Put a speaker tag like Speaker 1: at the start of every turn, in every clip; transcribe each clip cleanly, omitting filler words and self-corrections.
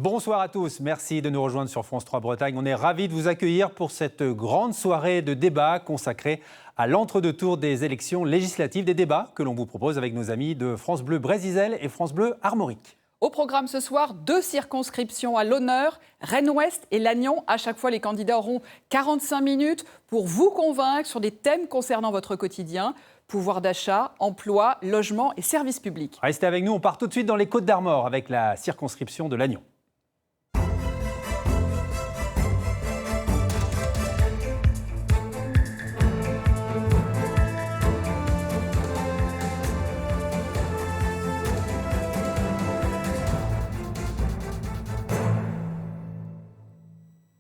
Speaker 1: Bonsoir à tous, merci de nous rejoindre sur France 3 Bretagne. On est ravis de vous accueillir pour cette grande soirée de débat consacrée à l'entre-deux-tours des élections législatives, des débats que l'on vous propose avec nos amis de France Bleu Brésil et France Bleu Armorique.
Speaker 2: Au programme ce soir, 2 circonscriptions à l'honneur, Rennes-Ouest et Lannion. À chaque fois, les candidats auront 45 minutes pour vous convaincre sur des thèmes concernant votre quotidien. Pouvoir d'achat, emploi, logement et services publics.
Speaker 1: Restez avec nous, on part tout de suite dans les Côtes-d'Armor avec la circonscription de Lannion.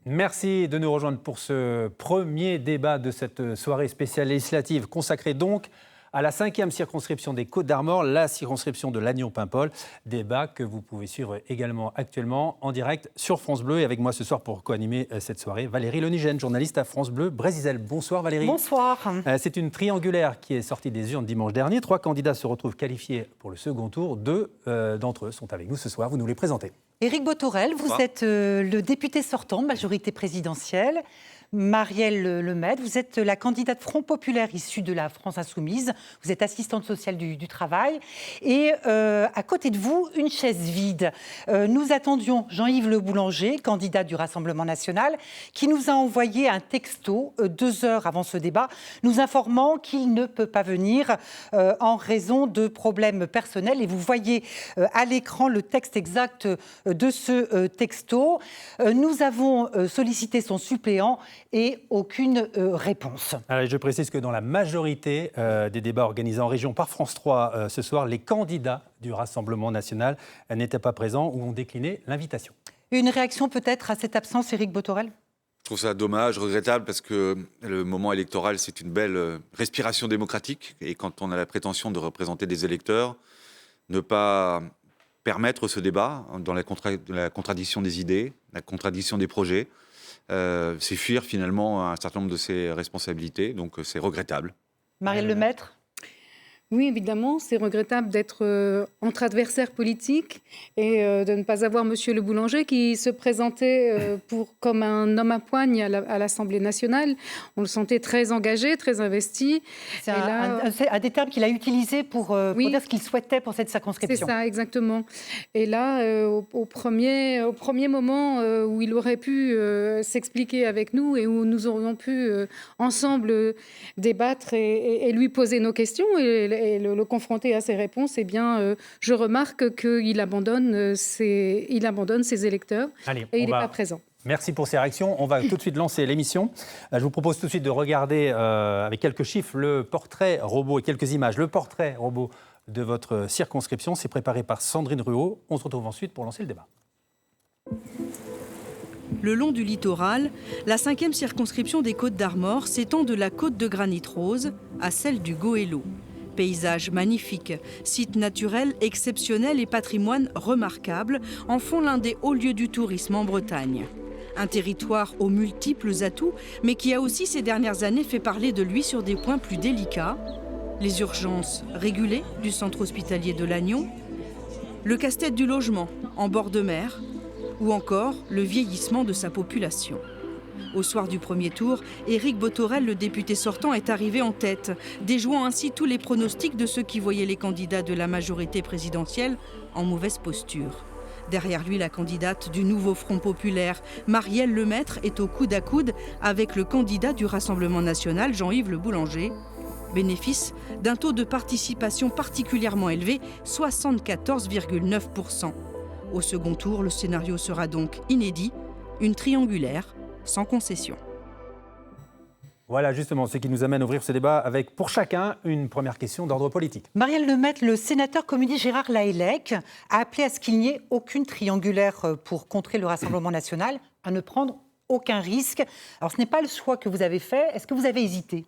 Speaker 1: Merci de nous rejoindre pour ce premier débat de cette soirée spéciale législative consacrée donc à la 5e circonscription des Côtes-d'Armor, la circonscription de Lannion-Paimpol. Débat que vous pouvez suivre également actuellement en direct sur France Bleu. Et avec moi ce soir pour co-animer cette soirée, Valérie Lenigène, journaliste à France Bleu Brésil. Bonsoir Valérie.
Speaker 3: Bonsoir.
Speaker 1: C'est une triangulaire qui est sortie des urnes dimanche dernier. 3 candidats se retrouvent qualifiés pour le second tour. 2 d'entre eux sont avec nous ce soir. Vous nous les présentez.
Speaker 3: Éric Bothorel, vous êtes le député sortant, majorité présidentielle. Marielle Lemaitre, vous êtes la candidate Front Populaire issue de la France Insoumise. Vous êtes assistante sociale du travail. Et à côté de vous, une chaise vide. Nous attendions Jean-Yves Le Boulanger, candidat du Rassemblement national, qui nous a envoyé un texto 2 heures avant ce débat, nous informant qu'il ne peut pas venir en raison de problèmes personnels. Et vous voyez à l'écran le texte exact de ce texto. Nous avons sollicité son suppléant et aucune réponse.
Speaker 1: Alors, je précise que dans la majorité des débats organisés en région par France 3 ce soir, les candidats du Rassemblement national n'étaient pas présents ou ont décliné l'invitation.
Speaker 3: Une réaction peut-être à cette absence, Éric Bothorel ?
Speaker 4: Je trouve ça dommage, regrettable, parce que le moment électoral, c'est une belle respiration démocratique. Et quand on a la prétention de représenter des électeurs, ne pas permettre ce débat dans la contradiction des idées, la contradiction des projets, c'est fuir finalement un certain nombre de ses responsabilités, donc c'est regrettable.
Speaker 3: Marielle Lemaitre ?
Speaker 5: Oui, évidemment, c'est regrettable d'être entre adversaires politiques et de ne pas avoir Monsieur Le Boulanger qui se présentait comme un homme à poigne à l'Assemblée nationale. On le sentait très engagé, très investi.
Speaker 3: C'est un des termes qu'il a utilisé pour dire ce qu'il souhaitait pour cette circonscription.
Speaker 5: C'est ça, exactement. Et là, au premier moment où il aurait pu s'expliquer avec nous et où nous aurions pu ensemble débattre et lui poser nos questions et le confronter à ses réponses, eh bien, je remarque qu'il abandonne ses électeurs.
Speaker 1: Allez,
Speaker 5: et il n'est pas présent.
Speaker 1: Merci pour ces réactions. On va tout de suite lancer l'émission. Je vous propose tout de suite de regarder avec quelques chiffres le portrait robot et quelques images. Le portrait robot de votre circonscription, c'est préparé par Sandrine Ruot. On se retrouve ensuite pour lancer le débat.
Speaker 6: Le long du littoral, la 5e circonscription des Côtes-d'Armor s'étend de la côte de Granit Rose à celle du Goëlo. Paysages magnifiques, sites naturels exceptionnels et patrimoine remarquable en font l'un des hauts lieux du tourisme en Bretagne. Un territoire aux multiples atouts, mais qui a aussi ces dernières années fait parler de lui sur des points plus délicats. Les urgences régulées du centre hospitalier de Lannion, le casse-tête du logement en bord de mer, ou encore le vieillissement de sa population. Au soir du premier tour, Éric Bothorel, le député sortant, est arrivé en tête, déjouant ainsi tous les pronostics de ceux qui voyaient les candidats de la majorité présidentielle en mauvaise posture. Derrière lui, la candidate du nouveau Front populaire, Marielle Lemaitre, est au coude à coude avec le candidat du Rassemblement national, Jean-Yves Le Boulanger. Bénéfice d'un taux de participation particulièrement élevé, 74,9%. Au second tour, le scénario sera donc inédit, une triangulaire sans concession.
Speaker 1: Voilà justement ce qui nous amène à ouvrir ce débat avec pour chacun une première question d'ordre politique.
Speaker 3: Marielle Lemaitre, le sénateur communiste Gérard Lahellec a appelé à ce qu'il n'y ait aucune triangulaire pour contrer le Rassemblement national, à ne prendre aucun risque. Alors ce n'est pas le choix que vous avez fait, est-ce que vous avez hésité ?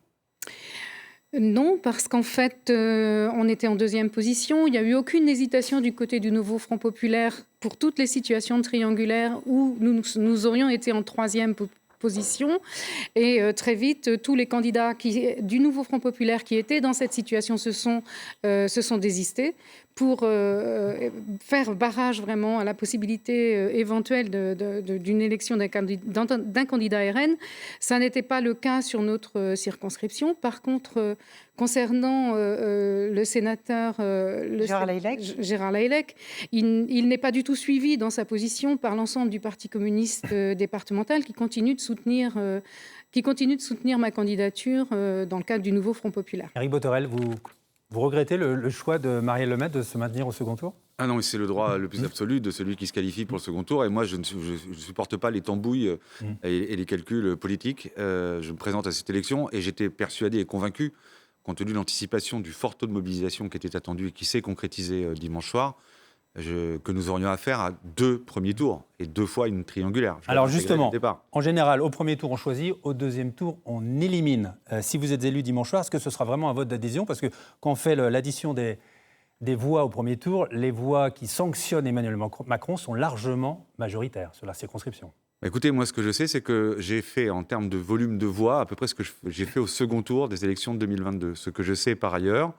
Speaker 5: Non, parce qu'en fait, on était en 2e position. Il n'y a eu aucune hésitation du côté du nouveau Front populaire pour toutes les situations triangulaires où nous aurions été en 3e position. Et très vite, tous les candidats du nouveau Front populaire qui étaient dans cette situation se sont désistés, pour faire barrage vraiment à la possibilité éventuelle d'une élection d'un candidat RN. Ça n'était pas le cas sur notre circonscription. Par contre, concernant le sénateur Gérard Lahellec, il n'est pas du tout suivi dans sa position par l'ensemble du Parti communiste départemental qui continue de soutenir ma candidature dans le cadre du nouveau Front populaire.
Speaker 1: Éric Bothorel, vous regrettez le choix de Marielle Lemaitre de se maintenir au second tour ?
Speaker 4: Ah non, mais c'est le droit le plus absolu de celui qui se qualifie pour le second tour. Et moi, je ne supporte pas les tambouilles et les calculs politiques. Je me présente à cette élection et j'étais persuadé et convaincu, compte tenu de l'anticipation du fort taux de mobilisation qui était attendu et qui s'est concrétisé dimanche soir, que nous aurions affaire à 2 premiers tours et 2 fois une triangulaire.
Speaker 1: Alors justement, en général, au premier tour, on choisit, au deuxième tour, on élimine. Si vous êtes élu dimanche soir, est-ce que ce sera vraiment un vote d'adhésion ? Parce que quand on fait l'addition des voix au premier tour, les voix qui sanctionnent Emmanuel Macron sont largement majoritaires sur la circonscription.
Speaker 4: Écoutez, moi, ce que je sais, c'est que j'ai fait, en termes de volume de voix, à peu près ce que j'ai fait au second tour des élections de 2022. Ce que je sais par ailleurs,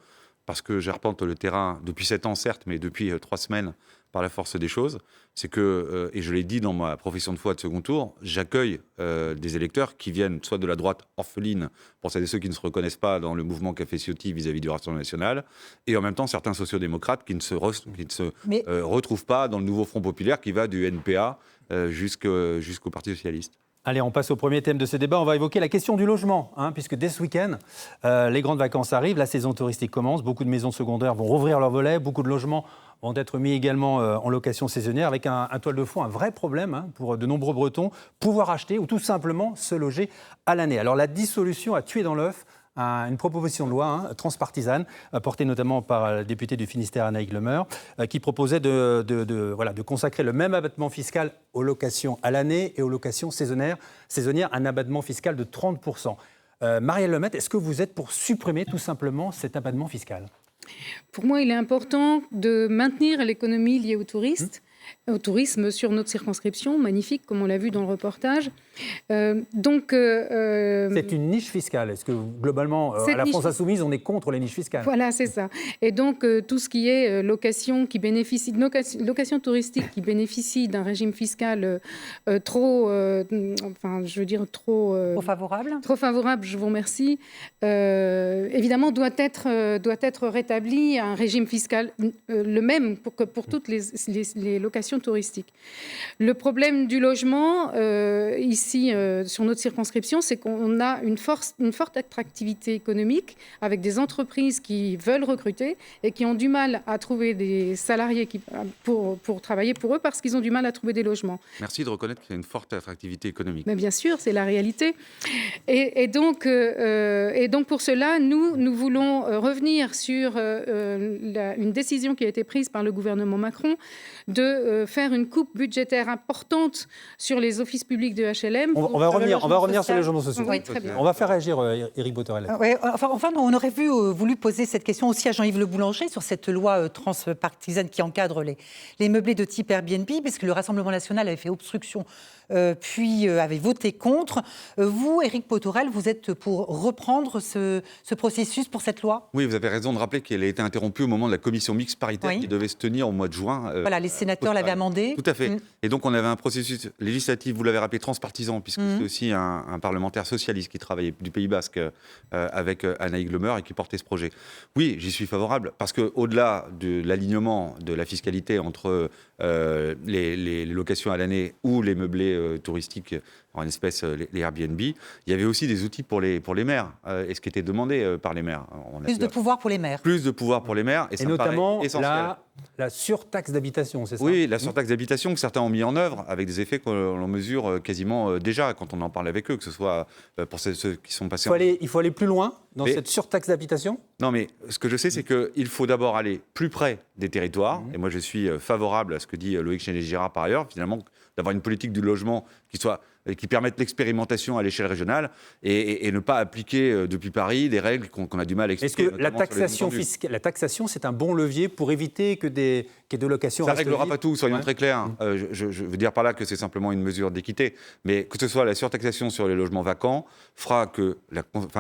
Speaker 4: parce que j'arpente le terrain depuis 7 ans, certes, mais depuis 3 semaines, par la force des choses, c'est que, et je l'ai dit dans ma profession de foi de second tour, j'accueille des électeurs qui viennent soit de la droite orpheline, pour celles et ceux qui ne se reconnaissent pas dans le mouvement qu'a fait Ciotti vis-à-vis du Rassemblement national, et en même temps certains sociodémocrates qui ne se retrouvent pas dans le nouveau Front populaire qui va du NPA jusqu'au Parti socialiste.
Speaker 1: Allez, on passe au premier thème de ce débat. On va évoquer la question du logement, puisque dès ce week-end, les grandes vacances arrivent, la saison touristique commence, beaucoup de maisons secondaires vont rouvrir leurs volets, beaucoup de logements vont être mis également en location saisonnière, avec un toile de fond, un vrai problème pour de nombreux Bretons, pouvoir acheter ou tout simplement se loger à l'année. Alors la dissolution a tué dans l'œuf une proposition de loi transpartisane, portée notamment par le député du Finistère, Annaïg Le Meur, qui proposait de consacrer le même abattement fiscal aux locations à l'année et aux locations saisonnières, un abattement fiscal de 30%. Marielle Lemaitre, est-ce que vous êtes pour supprimer tout simplement cet abattement fiscal ?
Speaker 5: Pour moi, il est important de maintenir l'économie liée aux touristes. Au tourisme sur notre circonscription, magnifique, comme on l'a vu dans le reportage.
Speaker 1: C'est une niche fiscale. Est-ce que, globalement, à la France Insoumise, on est contre les niches fiscales ?
Speaker 5: Voilà, c'est ça. Et donc, tout ce qui est location touristique qui bénéficie d'un régime fiscal trop
Speaker 3: favorable.
Speaker 5: Trop favorable, je vous remercie. Évidemment, doit être rétabli un régime fiscal le même pour toutes les locations touristiques. Le problème du logement, ici, sur notre circonscription, c'est qu'on a une forte attractivité économique avec des entreprises qui veulent recruter et qui ont du mal à trouver des salariés pour travailler pour eux parce qu'ils ont du mal à trouver des logements.
Speaker 4: Merci de reconnaître qu'il y a une forte attractivité économique.
Speaker 5: Mais bien sûr, c'est la réalité. Et donc, pour cela, nous voulons revenir sur une décision qui a été prise par le gouvernement Macron de faire une coupe budgétaire importante sur les offices publics de HLM.
Speaker 1: On va revenir sur les logements sociaux.
Speaker 5: Oui, très bien.
Speaker 1: On va faire réagir Éric Bothorel.
Speaker 3: Enfin, on aurait voulu poser cette question aussi à Jean-Yves Le Boulanger sur cette loi transpartisane qui encadre les meublés de type Airbnb, parce que le Rassemblement national avait fait obstruction puis avait voté contre. Vous, Éric Bothorel, vous êtes pour reprendre ce processus pour cette loi ?
Speaker 4: Oui, vous avez raison de rappeler qu'elle a été interrompue au moment de la commission mixte paritaire qui devait se tenir au mois de juin.
Speaker 3: Voilà, les sénateurs l'avaient amendé.
Speaker 4: Tout à fait. Et donc, on avait un processus législatif, vous l'avez rappelé, transpartisan, puisque c'est aussi un parlementaire socialiste qui travaillait du Pays Basque avec Annaïg Le Meur et qui portait ce projet. Oui, j'y suis favorable, parce qu'au-delà de l'alignement de la fiscalité entre les locations à l'année ou les meublés touristiques, en espèce les Airbnb, il y avait aussi des outils pour les maires, et ce qui était demandé par les maires.
Speaker 3: Plus de pouvoir pour les maires.
Speaker 4: Plus de pouvoir pour les maires, et ça
Speaker 1: notamment
Speaker 4: me paraît essentiel.
Speaker 1: La surtaxe d'habitation, c'est ça ?
Speaker 4: Oui, la surtaxe d'habitation que certains ont mis en œuvre, avec des effets que l'on mesure quasiment déjà quand on en parle avec eux, que ce soit pour ceux qui sont passés...
Speaker 1: Il faut aller plus loin dans cette surtaxe d'habitation ?
Speaker 4: Non, mais ce que je sais, c'est qu'il faut d'abord aller plus près des territoires, et moi je suis favorable à ce que dit Loïc Chénier-Girard par ailleurs, finalement, d'avoir une politique du logement qui permette l'expérimentation à l'échelle régionale et ne pas appliquer depuis Paris des règles qu'on a du mal à expliquer.
Speaker 1: Est-ce que la taxation, c'est un bon levier pour éviter que des locations
Speaker 4: ça
Speaker 1: restent
Speaker 4: ne réglera
Speaker 1: vides ?
Speaker 4: pas tout, soyons très clairs. Je veux dire par là que c'est simplement une mesure d'équité, mais que ce soit la surtaxation sur les logements vacants fera que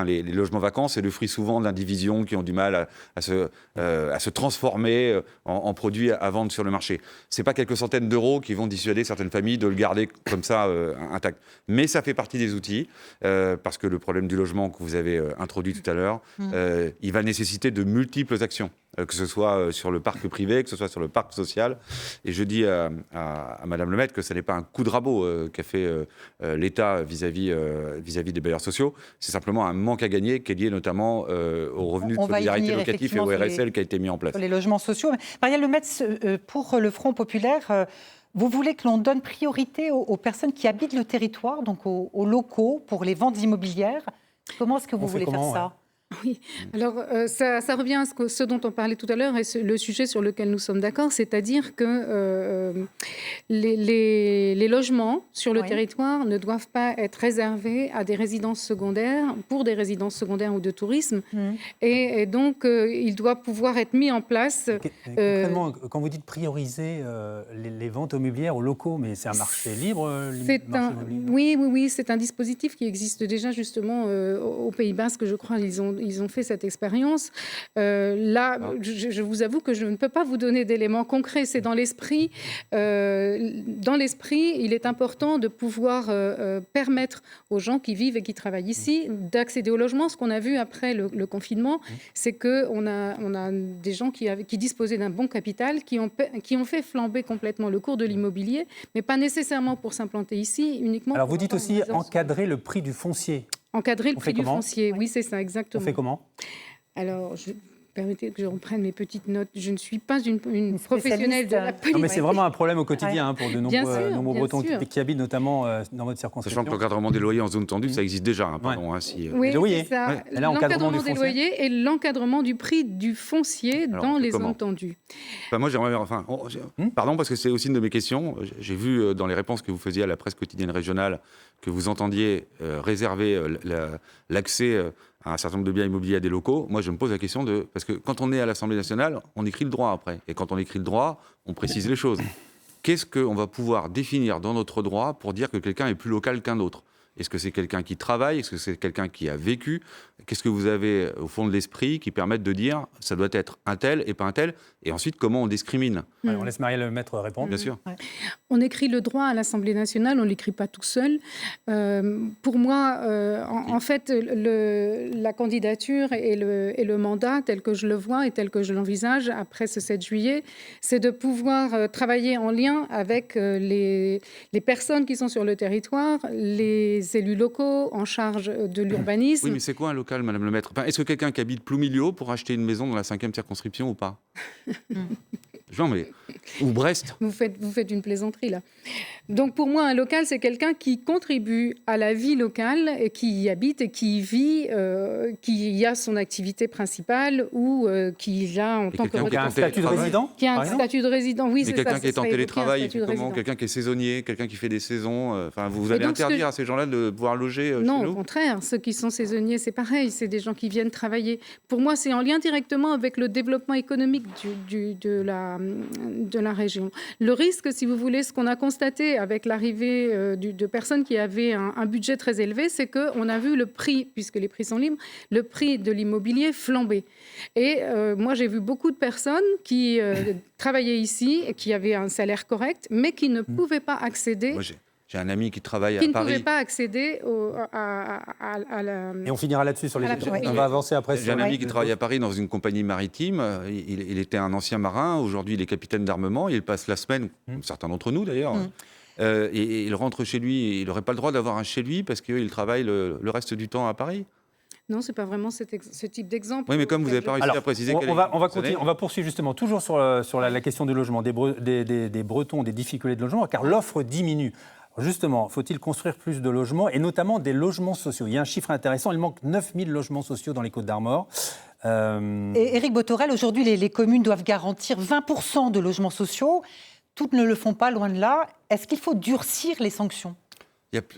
Speaker 4: les logements vacants, c'est le fruit souvent d'indivisions qui ont du mal à se transformer en produits à vendre sur le marché. Ce n'est pas quelques centaines d'euros qui vont dissuader certaines familles de le garder comme ça intact. Mais ça fait partie des outils, parce que le problème du logement que vous avez introduit tout à l'heure, il va nécessiter de multiples actions, que ce soit sur le parc privé, que ce soit sur le parc social. Et je dis à Madame Lemaitre que ce n'est pas un coup de rabot qu'a fait l'État vis-à-vis des bailleurs sociaux. C'est simplement un manque à gagner qui est lié notamment au revenu de solidarité locatif et au RSL qui a été mis en place.
Speaker 3: Sur les logements sociaux. Marielle Lemaitre, pour le Front populaire, vous voulez que l'on donne priorité aux personnes qui habitent le territoire, donc aux locaux, pour les ventes immobilières. Comment est-ce que vous voulez faire ça ?
Speaker 5: Oui, alors ça revient à ce dont on parlait tout à l'heure et le sujet sur lequel nous sommes d'accord, c'est-à-dire que les logements sur le territoire ne doivent pas être réservés à des résidences secondaires, pour des résidences secondaires ou de tourisme, et donc il doit pouvoir être mis en place.
Speaker 1: Concrètement, quand vous dites prioriser les ventes immobilières aux locaux, mais c'est un marché libre,
Speaker 5: oui, c'est un dispositif qui existe déjà justement au Pays Basque, je crois, ils ont fait cette expérience. Je vous avoue que je ne peux pas vous donner d'éléments concrets. C'est dans l'esprit. Dans l'esprit, il est important de pouvoir permettre aux gens qui vivent et qui travaillent ici d'accéder au logement. Ce qu'on a vu après le confinement, c'est qu'on a des gens qui disposaient d'un bon capital, qui ont fait flamber complètement le cours de l'immobilier, mais pas nécessairement pour s'implanter ici, uniquement.
Speaker 1: Alors vous dites aussi encadrer le prix du foncier.
Speaker 5: Encadrer le prix du foncier, oui, c'est ça, exactement.
Speaker 1: On fait comment ?
Speaker 5: Alors, permettez que je reprenne mes petites notes. Je ne suis pas une professionnelle de la politique.
Speaker 1: Non, mais c'est vraiment un problème au quotidien pour de nombreux Bretons qui habitent notamment dans votre circonscription.
Speaker 4: Sachant que l'encadrement des loyers en zone tendue, ça existe déjà.
Speaker 5: Oui, c'est ça. L'encadrement des loyers et l'encadrement du prix du foncier dans les zones tendues.
Speaker 4: Moi, j'aimerais... Pardon, parce que c'est aussi une de mes questions. J'ai vu dans les réponses que vous faisiez à la presse quotidienne régionale que vous entendiez réserver l'accès à un certain nombre de biens immobiliers à des locaux. Moi, je me pose la question parce que quand on est à l'Assemblée nationale, on écrit le droit après. Et quand on écrit le droit, on précise les choses. Qu'est-ce qu'on va pouvoir définir dans notre droit pour dire que quelqu'un est plus local qu'un autre ? Est-ce que c'est quelqu'un qui travaille ? Est-ce que c'est quelqu'un qui a vécu ? Qu'est-ce que vous avez au fond de l'esprit qui permettent de dire ça doit être un tel et pas un tel ? Et ensuite, comment on discrimine ?
Speaker 1: On laisse Marielle Lemaitre répondre.
Speaker 4: Bien sûr.
Speaker 5: On écrit le droit à l'Assemblée nationale, on ne l'écrit pas tout seul. Pour moi, en fait, la candidature et le mandat, tel que je le vois et tel que je l'envisage après ce 7 juillet, c'est de pouvoir travailler en lien avec les personnes qui sont sur le territoire, les élus locaux en charge de l'urbanisme.
Speaker 4: Oui, mais c'est quoi un local, Madame Lemaitre ? Est-ce que quelqu'un qui habite Ploumilio pour acheter une maison dans la 5e circonscription ou pas ? Non, mais... Ou Brest.
Speaker 5: Vous faites une plaisanterie, là. Donc, pour moi, un local, c'est quelqu'un qui contribue à la vie locale, et qui y habite et qui y vit, qui y a son activité principale ou qui y a en tant que...
Speaker 1: Qui a un statut de résident ?
Speaker 5: Qui a un statut de résident, oui, c'est ça.
Speaker 4: Quelqu'un qui est en télétravail, quelqu'un qui est saisonnier, quelqu'un qui fait des saisons. Vous allez interdire à ces gens-là de pouvoir loger chez nous ?
Speaker 5: Non, au contraire. Ceux qui sont saisonniers, c'est pareil. C'est des gens qui viennent travailler. Pour moi, c'est en lien directement avec le développement économique de la région. Le risque, si vous voulez, ce qu'on a constaté avec l'arrivée de personnes qui avaient un budget très élevé, c'est qu'on a vu le prix, puisque les prix sont libres, le prix de l'immobilier flamber. Et moi, j'ai vu beaucoup de personnes qui travaillaient ici, et qui avaient un salaire correct, mais qui ne pouvaient pas accéder...
Speaker 4: Moi, j'ai un ami qui travaille à Paris.
Speaker 5: Qui ne pouvait pas accéder à la...
Speaker 1: Et on finira là-dessus sur les... On va avancer après.
Speaker 4: J'ai un ami qui travaille à Paris dans une compagnie maritime. Il était un ancien marin. Aujourd'hui, il est capitaine d'armement. Il passe la semaine, comme certains d'entre nous d'ailleurs, et il rentre chez lui. Il n'aurait pas le droit d'avoir un chez lui parce qu'il travaille le reste du temps à Paris.
Speaker 5: Non, ce n'est pas vraiment ce type d'exemple.
Speaker 4: Oui, mais comme vous n'avez pas réussi à préciser...
Speaker 1: On va poursuivre justement, toujours sur la question du logement, des Bretons, des difficultés de logement, car l'offre diminue. Justement, faut-il construire plus de logements, et notamment des logements sociaux ? Il y a un chiffre intéressant, il manque 9000 logements sociaux dans les Côtes-d'Armor.
Speaker 3: Et Éric Bothorel, aujourd'hui, les communes doivent garantir 20% de logements sociaux. Toutes ne le font pas, loin de là. Est-ce qu'il faut durcir les sanctions ?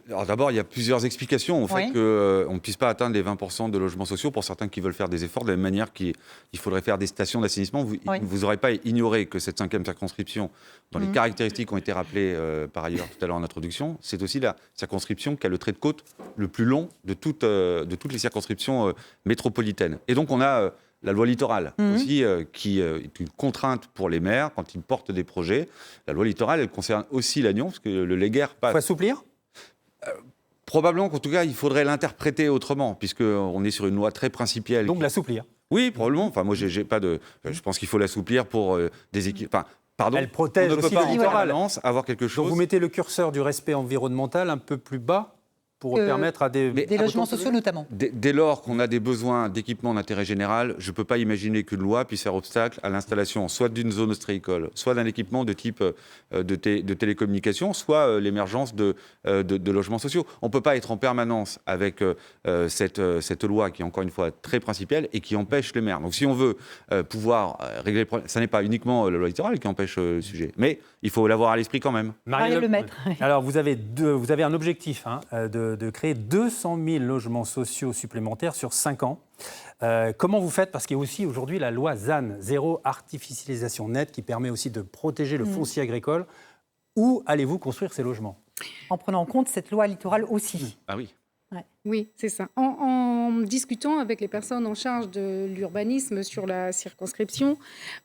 Speaker 4: Alors d'abord, il y a plusieurs explications au fait qu'on ne puisse pas atteindre les 20% de logements sociaux pour certains qui veulent faire des efforts, de la même manière qu'il faudrait faire des stations d'assainissement. Vous n'aurez pas ignoré que cette 5e circonscription, dont les caractéristiques ont été rappelées par ailleurs tout à l'heure en introduction, c'est aussi la circonscription qui a le trait de côte le plus long de toutes les circonscriptions métropolitaines. Et donc on a la loi littorale aussi, qui est une contrainte pour les maires quand ils portent des projets. La loi littorale, elle concerne aussi Lannion, parce que le Léguerre passe.
Speaker 1: Il faut assouplir ?
Speaker 4: Probablement qu'en tout cas, il faudrait l'interpréter autrement, puisqu'on est sur une loi très principielle.
Speaker 1: Donc l'assouplir.
Speaker 4: Oui, probablement. Enfin, moi, j'ai pas de. Je pense qu'il faut l'assouplir pour des équipes. Enfin, pardon.
Speaker 1: Elle protège
Speaker 4: on ne peut
Speaker 1: aussi
Speaker 4: pas
Speaker 1: le
Speaker 4: en
Speaker 1: littoral.
Speaker 4: permanence avoir quelque
Speaker 1: Donc
Speaker 4: chose.
Speaker 1: vous mettez le curseur du respect environnemental un peu plus bas pour permettre à des
Speaker 3: logements sociaux notamment.
Speaker 4: Dès lors qu'on a des besoins d'équipement d'intérêt général, je ne peux pas imaginer qu'une loi puisse faire obstacle à l'installation soit d'une zone ostréicole, soit d'un équipement de type de télécommunications, soit l'émergence de logements sociaux. On ne peut pas être en permanence avec cette loi qui est encore une fois très principielle et qui empêche les maires. Donc si on veut pouvoir régler le problème, ce n'est pas uniquement la loi littorale qui empêche le sujet, mais il faut l'avoir à l'esprit quand même.
Speaker 3: Marielle Lemaître.
Speaker 1: Alors vous avez un objectif de créer 200 000 logements sociaux supplémentaires sur 5 ans. Comment vous faites ? Parce qu'il y a aussi aujourd'hui la loi ZAN, zéro artificialisation nette, qui permet aussi de protéger le foncier agricole. Où allez-vous construire ces logements ?
Speaker 3: En prenant en compte cette loi littorale aussi.
Speaker 4: Ah oui.
Speaker 5: Oui, c'est ça. En discutant avec les personnes en charge de l'urbanisme sur la circonscription,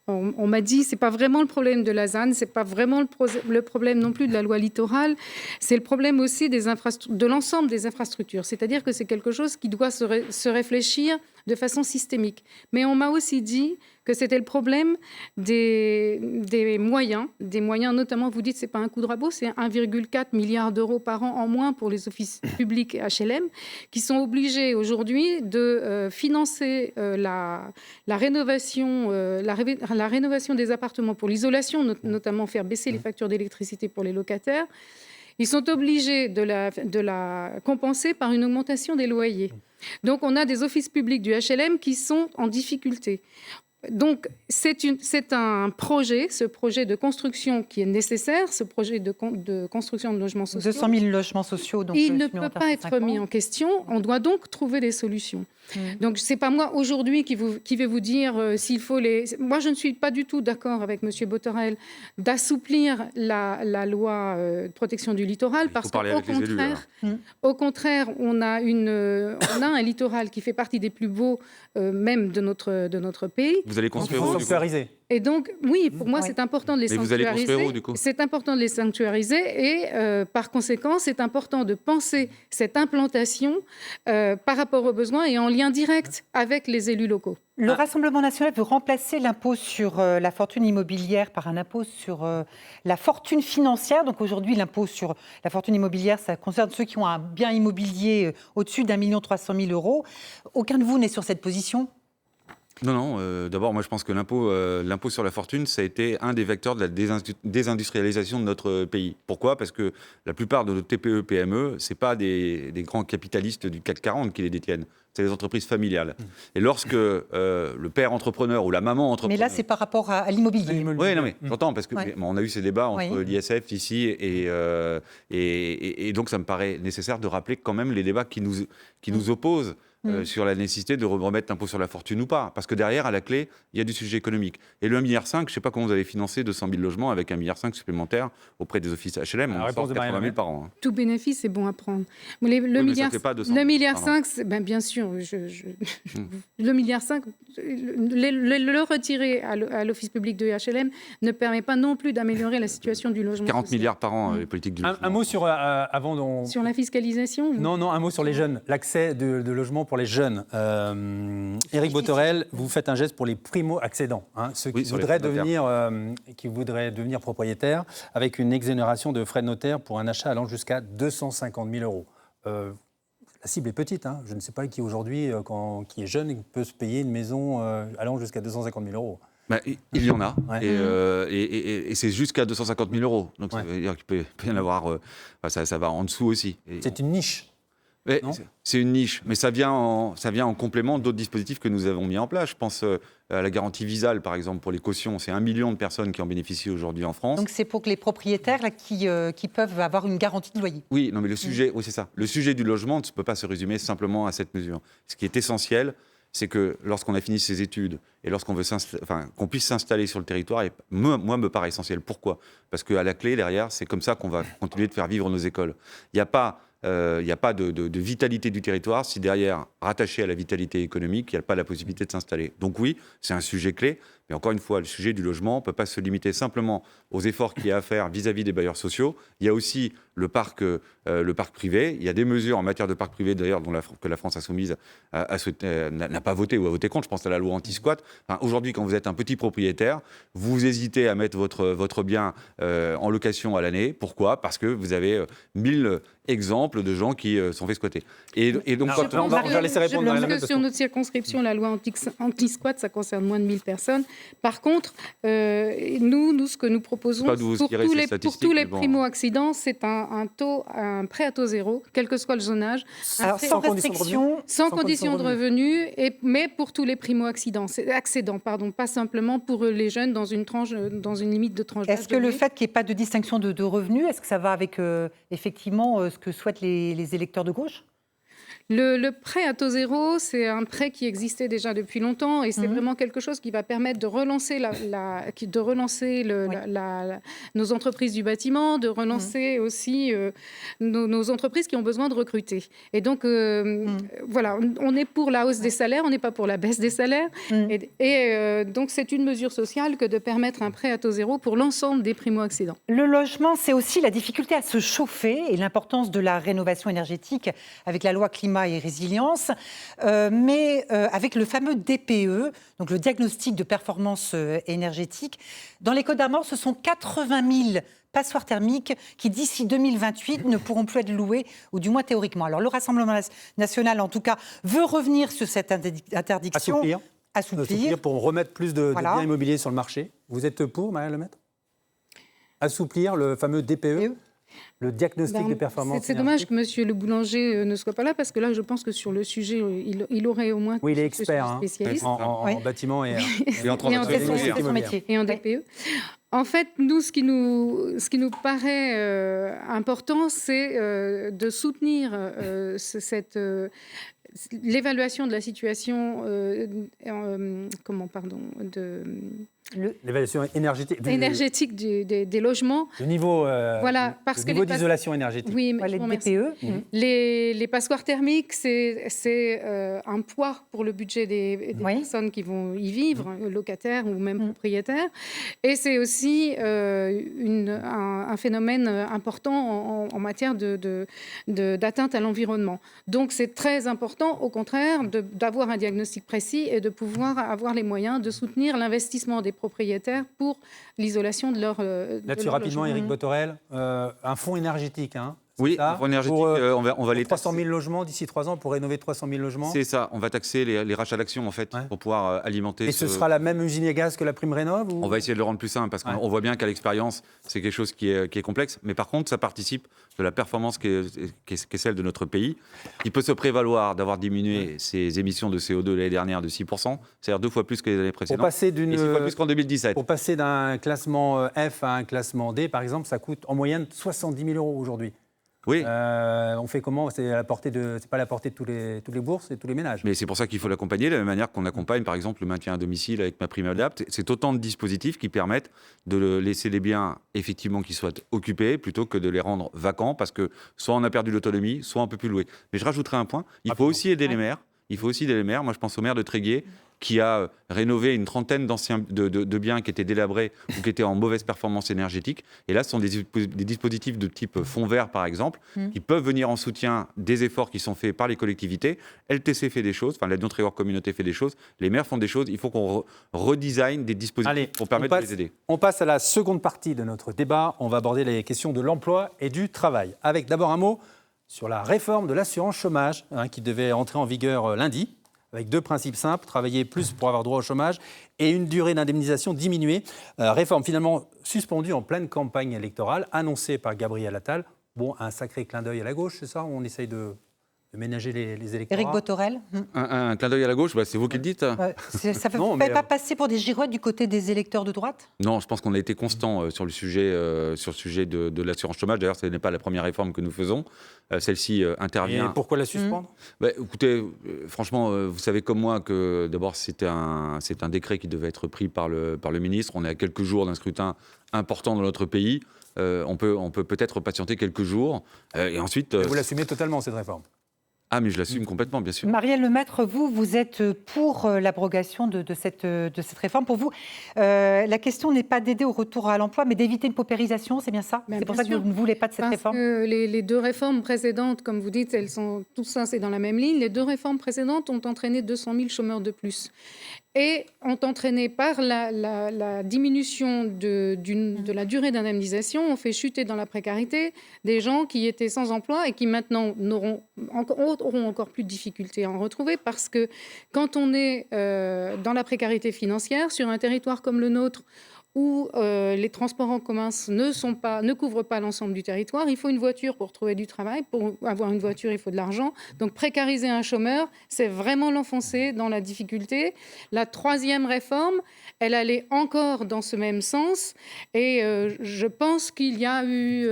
Speaker 5: on m'a dit c'est pas vraiment le problème de la ZAN, c'est pas vraiment le problème non plus de la loi littorale, c'est le problème aussi de l'ensemble des infrastructures. C'est-à-dire que c'est quelque chose qui doit se réfléchir de façon systémique. Mais on m'a aussi dit que c'était le problème des moyens notamment, vous dites c'est pas un coup de rabot, c'est 1,4 milliard d'euros par an en moins pour les offices publics HLM, qui sont obligés aujourd'hui de financer la rénovation des appartements pour l'isolation, notamment faire baisser les factures d'électricité pour les locataires. Ils sont obligés de la compenser par une augmentation des loyers. Donc on a des offices publics du HLM qui sont en difficulté. Donc, c'est un projet, ce projet de construction qui est nécessaire, ce projet de construction de logements sociaux.
Speaker 3: 200 000 logements sociaux. Donc
Speaker 5: il ne peut pas être mis en question. On doit donc trouver des solutions. Donc, ce n'est pas moi aujourd'hui qui vais vous dire s'il faut les... Moi, je ne suis pas du tout d'accord avec M. Botorel d'assouplir la loi de protection du littoral parce qu'au contraire, on a un littoral qui fait partie des plus beaux même de notre pays.
Speaker 4: Vous allez construire où,
Speaker 1: sanctuariser.
Speaker 5: Et donc, oui, pour moi, c'est important de les sanctuariser.
Speaker 4: Vous allez construire où, du coup ?
Speaker 5: C'est important de les sanctuariser et, par conséquent, c'est important de penser cette implantation par rapport aux besoins et en lien direct avec les élus locaux.
Speaker 3: Le Rassemblement national veut remplacer l'impôt sur la fortune immobilière par un impôt sur la fortune financière. Donc aujourd'hui, l'impôt sur la fortune immobilière, ça concerne ceux qui ont un bien immobilier au-dessus d'1 300 000 €. Aucun de vous n'est sur cette position ?
Speaker 4: Non. D'abord, moi, je pense que l'impôt sur la fortune, ça a été un des vecteurs de la désindustrialisation de notre pays. Pourquoi ? Parce que la plupart de nos TPE, PME, ce n'est pas des grands capitalistes du CAC 40 qui les détiennent. C'est les entreprises familiales. Et lorsque le père entrepreneur ou la maman entrepreneur...
Speaker 3: Mais là, c'est par rapport à l'immobilier.
Speaker 4: Oui, non, mais j'entends, parce qu'on a eu ces débats entre l'ISF ici et donc ça me paraît nécessaire de rappeler quand même les débats qui nous opposent sur la nécessité de remettre l'impôt sur la fortune ou pas. Parce que derrière, à la clé, il y a du sujet économique. Et le 1,5 milliard, je ne sais pas comment vous allez financer 200 000 logements avec 1,5 milliard supplémentaire auprès des offices HLM. On sort 80 000 par an.
Speaker 5: Tout bénéfice est bon à prendre. Le milliard, le milliard 5, bien sûr, le milliard 5, le retirer à l'office public de HLM ne permet pas non plus d'améliorer la situation du logement
Speaker 4: 40
Speaker 5: social.
Speaker 4: milliards par an, les politiques du logement.
Speaker 1: Un mot sur,
Speaker 5: sur la fiscalisation.
Speaker 1: Non, un mot sur les jeunes, l'accès de logement pour les jeunes. Éric Botorel, vous faites un geste pour les primo-accédants, ceux qui voudraient devenir propriétaires, avec une exonération de frais de notaire pour un achat allant jusqu'à 250 000 €. La cible est petite. Je ne sais pas qui aujourd'hui, qui est jeune, peut se payer une maison allant jusqu'à 250 000 €.
Speaker 4: Il y en a, et c'est jusqu'à 250 000 €. Donc ça veut dire qu'il peut y en avoir, ça va en dessous aussi.
Speaker 1: C'est une niche.
Speaker 4: C'est une niche, mais ça vient en complément d'autres dispositifs que nous avons mis en place. Je pense à la garantie Visale, par exemple, pour les cautions. C'est 1 million de personnes qui en bénéficient aujourd'hui en France.
Speaker 3: Donc c'est pour que les propriétaires qui peuvent avoir une garantie de loyer.
Speaker 4: Oui, non, mais le sujet, c'est ça. Le sujet du logement ne peut pas se résumer simplement à cette mesure. Ce qui est essentiel, c'est que lorsqu'on a fini ses études et lorsqu'on veut qu'on puisse s'installer sur le territoire, et moi, me paraît essentiel. Pourquoi ? Parce qu'à la clé, derrière, c'est comme ça qu'on va continuer de faire vivre nos écoles. Il n'y a pas il n'y a pas de vitalité du territoire si derrière, rattaché à la vitalité économique, il n'y a pas la possibilité de s'installer. Donc oui, c'est un sujet clé. Mais encore une fois, le sujet du logement ne peut pas se limiter simplement aux efforts qu'il y a à faire vis-à-vis des bailleurs sociaux. Il y a aussi le parc privé. Il y a des mesures en matière de parc privé, d'ailleurs, que la France Insoumise n'a pas voté ou a voté contre. Je pense à la loi anti-squat. Enfin, aujourd'hui, quand vous êtes un petit propriétaire, vous hésitez à mettre votre bien en location à l'année. Pourquoi ? Parce que vous avez 1000 exemples de gens qui sont fait squatter. Et donc,
Speaker 1: on va laisser répondre.
Speaker 5: Je pense que sur notre circonscription, la loi anti-squat, ça concerne moins de 1000 personnes. Par contre, nous, ce que nous proposons pour tous les primo-accidents, c'est un prêt à taux zéro, quel que soit le zonage.
Speaker 3: Alors, sans restriction.
Speaker 5: Sans condition de revenu, mais pour tous les primo-accédants, pas simplement pour les jeunes dans une limite de tranche d'âge.
Speaker 3: Est-ce que le fait qu'il n'y ait pas de distinction de revenus, est-ce que ça va avec effectivement ce que souhaitent les électeurs de gauche ?
Speaker 5: Le prêt à taux zéro, c'est un prêt qui existait déjà depuis longtemps et c'est vraiment quelque chose qui va permettre de relancer, nos entreprises du bâtiment, de relancer aussi nos entreprises qui ont besoin de recruter. Et donc, voilà, on est pour la hausse des salaires, on n'est pas pour la baisse des salaires. Donc, c'est une mesure sociale que de permettre un prêt à taux zéro pour l'ensemble des primo-accédants.
Speaker 3: Le logement, c'est aussi la difficulté à se chauffer et l'importance de la rénovation énergétique avec la loi climat et résilience, mais avec le fameux DPE, donc le diagnostic de performance énergétique. Dans les Côtes-d'Armor, ce sont 80 000 passoires thermiques qui, d'ici 2028, ne pourront plus être louées, ou du moins théoriquement. Alors le Rassemblement national, en tout cas, veut revenir sur cette interdiction.
Speaker 1: Assouplir pour remettre plus de biens immobiliers sur le marché. Vous êtes pour, Marielle Lemaitre ? Assouplir le fameux DPE ? Le diagnostic de performance.
Speaker 5: C'est dommage que M. le boulanger ne soit pas là, parce que là, je pense que sur le sujet, il aurait au moins...
Speaker 1: Oui, il est expert
Speaker 5: spécialiste.
Speaker 1: En bâtiment et
Speaker 3: en métier.
Speaker 5: Et en DPE. En fait, nous, ce qui nous paraît important, c'est de soutenir l'évaluation de la situation...
Speaker 1: l'évaluation énergétique
Speaker 5: des logements.
Speaker 1: Le niveau,
Speaker 5: parce
Speaker 1: le niveau d'isolation énergétique.
Speaker 5: Oui,
Speaker 3: les DPE.
Speaker 5: Les passoires thermiques, c'est un poids pour le budget des personnes qui vont y vivre, locataires ou même propriétaires. Et c'est aussi un phénomène important en matière d'atteinte à l'environnement. Donc c'est très important, au contraire, d'avoir un diagnostic précis et de pouvoir avoir les moyens de soutenir l'investissement des propriétaires pour l'isolation de leur
Speaker 1: Là-dessus, rapidement, Éric Bothorel, un fonds énergétique,
Speaker 4: oui, un fonds énergétique, on va les
Speaker 1: 300 000 logements d'ici 3 ans pour rénover 300 000 logements.
Speaker 4: C'est ça, on va taxer les rachats d'actions en fait, pour pouvoir alimenter.
Speaker 1: Et ce sera la même usine à gaz que la prime rénov ou...
Speaker 4: On va essayer de le rendre plus simple parce qu'on voit bien qu'à l'expérience, c'est quelque chose qui est complexe. Mais par contre, ça participe de la performance qui est celle de notre pays. Il peut se prévaloir d'avoir diminué ses émissions de CO2 l'année dernière de 6%, c'est-à-dire 2 fois plus que les années précédentes. Et 6 fois plus qu'en 2017.
Speaker 1: Pour passer d'un classement F à un classement D, par exemple, ça coûte en moyenne 70 000 € aujourd'hui.
Speaker 4: Oui.
Speaker 1: On fait comment ? C'est pas à la portée de tous les bourses et tous les ménages.
Speaker 4: Mais c'est pour ça qu'il faut l'accompagner, de la même manière qu'on accompagne, par exemple, le maintien à domicile avec MaPrimeAdapt'. C'est autant de dispositifs qui permettent de laisser les biens, effectivement, qui soient occupés, plutôt que de les rendre vacants, parce que soit on a perdu l'autonomie, soit on ne peut plus louer. Mais je rajouterai un point, il faut aussi aider les maires. Moi, je pense au maire de Tréguier, qui a rénové une trentaine de biens qui étaient délabrés ou qui étaient en mauvaise performance énergétique. Et là, ce sont des dispositifs de type fonds vert, par exemple, qui peuvent venir en soutien des efforts qui sont faits par les collectivités. LTC fait des choses, l'aide Notre Communauté fait des choses, les maires font des choses. Il faut qu'on redesign des dispositifs pour permettre de les aider.
Speaker 1: On passe à la seconde partie de notre débat. On va aborder les questions de l'emploi et du travail. Avec d'abord un mot sur la réforme de l'assurance chômage, qui devait entrer en vigueur lundi, avec 2 principes simples, travailler plus pour avoir droit au chômage et une durée d'indemnisation diminuée. Réforme finalement suspendue en pleine campagne électorale, annoncée par Gabriel Attal. Bon, un sacré clin d'œil à la gauche, c'est ça ? On essaye de ménager les électorats.
Speaker 3: Éric Bothorel.
Speaker 4: Un clin d'œil à la gauche, c'est vous qui le dites.
Speaker 3: Ça ne fait pas passer pour des girouettes du côté des électeurs de droite ?
Speaker 4: Non, je pense qu'on a été constant sur le sujet de l'assurance chômage. D'ailleurs, ce n'est pas la première réforme que nous faisons. Celle-ci intervient...
Speaker 1: Et pourquoi la suspendre ?
Speaker 4: Écoutez, franchement, vous savez comme moi que d'abord, c'est un décret qui devait être pris par le ministre. On est à quelques jours d'un scrutin important dans notre pays. on peut peut-être patienter quelques jours. Et ensuite...
Speaker 1: Vous l'assumez totalement, cette réforme?
Speaker 4: Ah, mais je l'assume complètement, bien sûr.
Speaker 3: Marielle Lemaître, vous êtes pour l'abrogation de cette réforme. Pour vous, la question n'est pas d'aider au retour à l'emploi, mais d'éviter une paupérisation, c'est bien ça? C'est pour ça que vous ne voulez pas de cette réforme?
Speaker 5: Que les deux réformes précédentes, comme vous dites, tout ça c'est dans la même ligne. Les deux réformes précédentes ont entraîné 200 000 chômeurs de plus. Et ont entraîné par la diminution de la durée d'indemnisation, on fait chuter dans la précarité des gens qui étaient sans emploi et qui maintenant auront encore plus de difficultés à en retrouver, parce que quand on est dans la précarité financière, sur un territoire comme le nôtre, où les transports en commun ne couvrent pas l'ensemble du territoire. Il faut une voiture pour trouver du travail. Pour avoir une voiture, il faut de l'argent. Donc précariser un chômeur, c'est vraiment l'enfoncer dans la difficulté. La troisième réforme, elle allait encore dans ce même sens. Et je pense qu'il y a eu...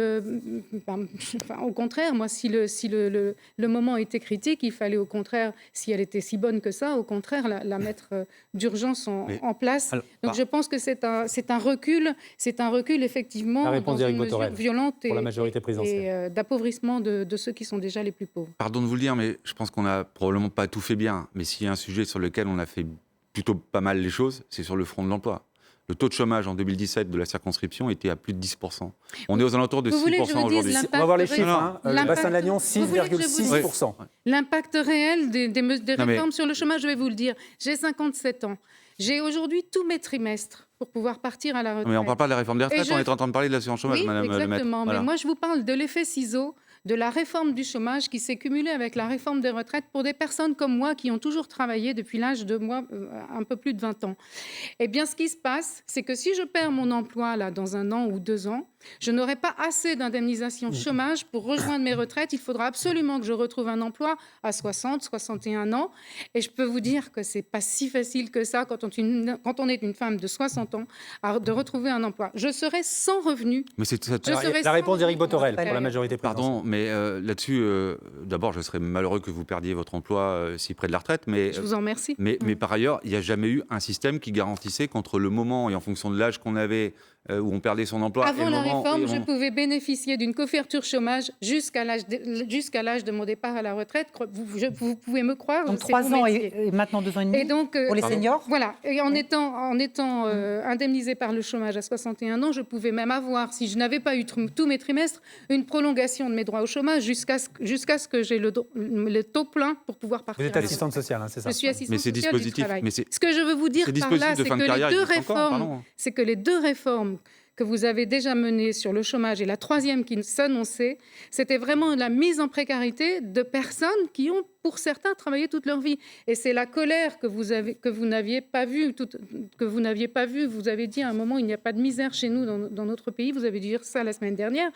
Speaker 5: au contraire, moi, si le moment était critique, il fallait au contraire, si elle était si bonne que ça, au contraire, la mettre d'urgence en place. Alors, donc je pense que c'est un recul effectivement dans une mesure violente et d'appauvrissement de ceux qui sont déjà les plus pauvres.
Speaker 4: Pardon de vous le dire, mais je pense qu'on n'a probablement pas tout fait bien. Mais s'il y a un sujet sur lequel on a fait plutôt pas mal les choses, c'est sur le front de l'emploi. Le taux de chômage en 2017 de la circonscription était à plus de 10%. On est aux alentours de 6% aujourd'hui.
Speaker 1: On va voir les chiffres. Le bassin de Lannion, 6,6%.
Speaker 5: L'impact réel des réformes sur le chômage, je vais vous le dire. J'ai 57 ans. J'ai aujourd'hui tous mes trimestres pour pouvoir partir à la retraite.
Speaker 4: Mais on ne parle pas de la réforme des retraites, on est en train de parler de l'assurance chômage,
Speaker 5: oui,
Speaker 4: Madame Lemaître.
Speaker 5: Exactement,
Speaker 4: Voilà.
Speaker 5: mais moi je vous parle de l'effet ciseau, de la réforme du chômage qui s'est cumulée avec la réforme des retraites pour des personnes comme moi qui ont toujours travaillé depuis l'âge de un peu plus de 20 ans. Eh bien, ce qui se passe, c'est que si je perds mon emploi là, dans 1 an ou 2 ans, je n'aurai pas assez d'indemnisation chômage pour rejoindre mes retraites. Il faudra absolument que je retrouve un emploi à 60, 61 ans. Et je peux vous dire que ce n'est pas si facile que ça quand on est une femme de 60 ans de retrouver un emploi. Je serai sans revenu.
Speaker 4: Mais
Speaker 1: la réponse d'Éric Bothorel pour la majorité présidentielle.
Speaker 4: Pardon, mais là-dessus, d'abord, je serais malheureux que vous perdiez votre emploi si près de la retraite. Mais,
Speaker 5: je vous en remercie.
Speaker 4: Mais par ailleurs, il n'y a jamais eu un système qui garantissait qu'entre le moment et en fonction de l'âge qu'on avait, où on perdait son emploi...
Speaker 5: Avant la réforme, je pouvais bénéficier d'une couverture chômage jusqu'à l'âge de mon départ à la retraite. Vous pouvez me croire.
Speaker 3: Donc 3 ans et maintenant 2 ans et demi et donc, pour les seniors.
Speaker 5: Voilà. Et en étant indemnisée par le chômage à 61 ans, je pouvais même avoir, si je n'avais pas eu tous mes trimestres, une prolongation de mes droits au chômage jusqu'à ce que j'ai le taux plein pour pouvoir partir.
Speaker 1: Vous êtes assistante sociale, hein, c'est ça?
Speaker 5: Je suis assistante sociale du travail. Ce que je veux vous dire par là, c'est que les deux réformes que vous avez déjà menées sur le chômage et la troisième qui s'annonçait, c'était vraiment la mise en précarité de personnes qui ont, pour certains, travaillé toute leur vie. Et c'est la colère que vous n'aviez pas vue. Vous avez dit à un moment, il n'y a pas de misère chez nous dans notre pays. Vous avez dû dire ça la semaine dernière.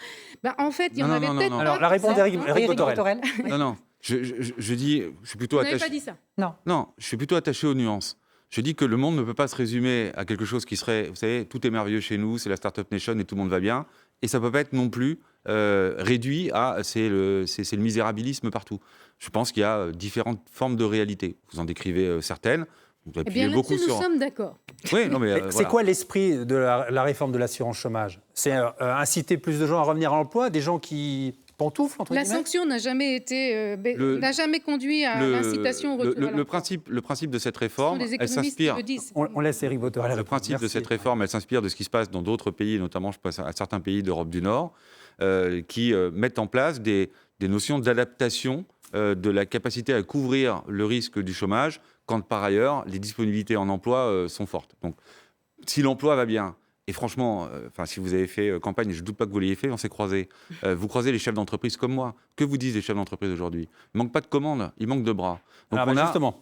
Speaker 5: En fait, il y en avait peut-être...
Speaker 1: Alors, la réponse d'Éric Bothorel.
Speaker 4: Non. Je dis, je suis plutôt attaché...
Speaker 5: Vous n'avez pas dit ça?
Speaker 4: Non, je suis plutôt attaché aux nuances. Je dis que le monde ne peut pas se résumer à quelque chose qui serait, vous savez, tout est merveilleux chez nous, c'est la Startup Nation et tout le monde va bien. Et ça ne peut pas être non plus réduit à c'est le misérabilisme partout. Je pense qu'il y a différentes formes de réalité. Vous en décrivez certaines. Vous appuyez beaucoup
Speaker 5: là-dessus, nous sommes d'accord.
Speaker 4: Oui, non, mais
Speaker 1: c'est quoi l'esprit de la réforme de l'assurance chômage? C'est inciter plus de gens à revenir à l'emploi, des gens qui... pantoufle, entre guillemets.
Speaker 5: La sanction n'a jamais conduit à l'incitation au retour à l'emploi.
Speaker 4: Le principe de cette réforme, elle s'inspire...
Speaker 1: On laisse Éric Bothorel.
Speaker 4: Le principe de cette réforme, elle s'inspire de ce qui se passe dans d'autres pays, notamment je pense à certains pays d'Europe du Nord, qui mettent en place des notions d'adaptation de la capacité à couvrir le risque du chômage, quand par ailleurs les disponibilités en emploi sont fortes. Donc, si l'emploi va bien, et franchement, si vous avez fait campagne, je ne doute pas que vous l'ayez fait, on s'est croisés. Vous croisez les chefs d'entreprise comme moi. Que vous disent les chefs d'entreprise aujourd'hui? Il ne manque pas de commandes, il manque de bras. Donc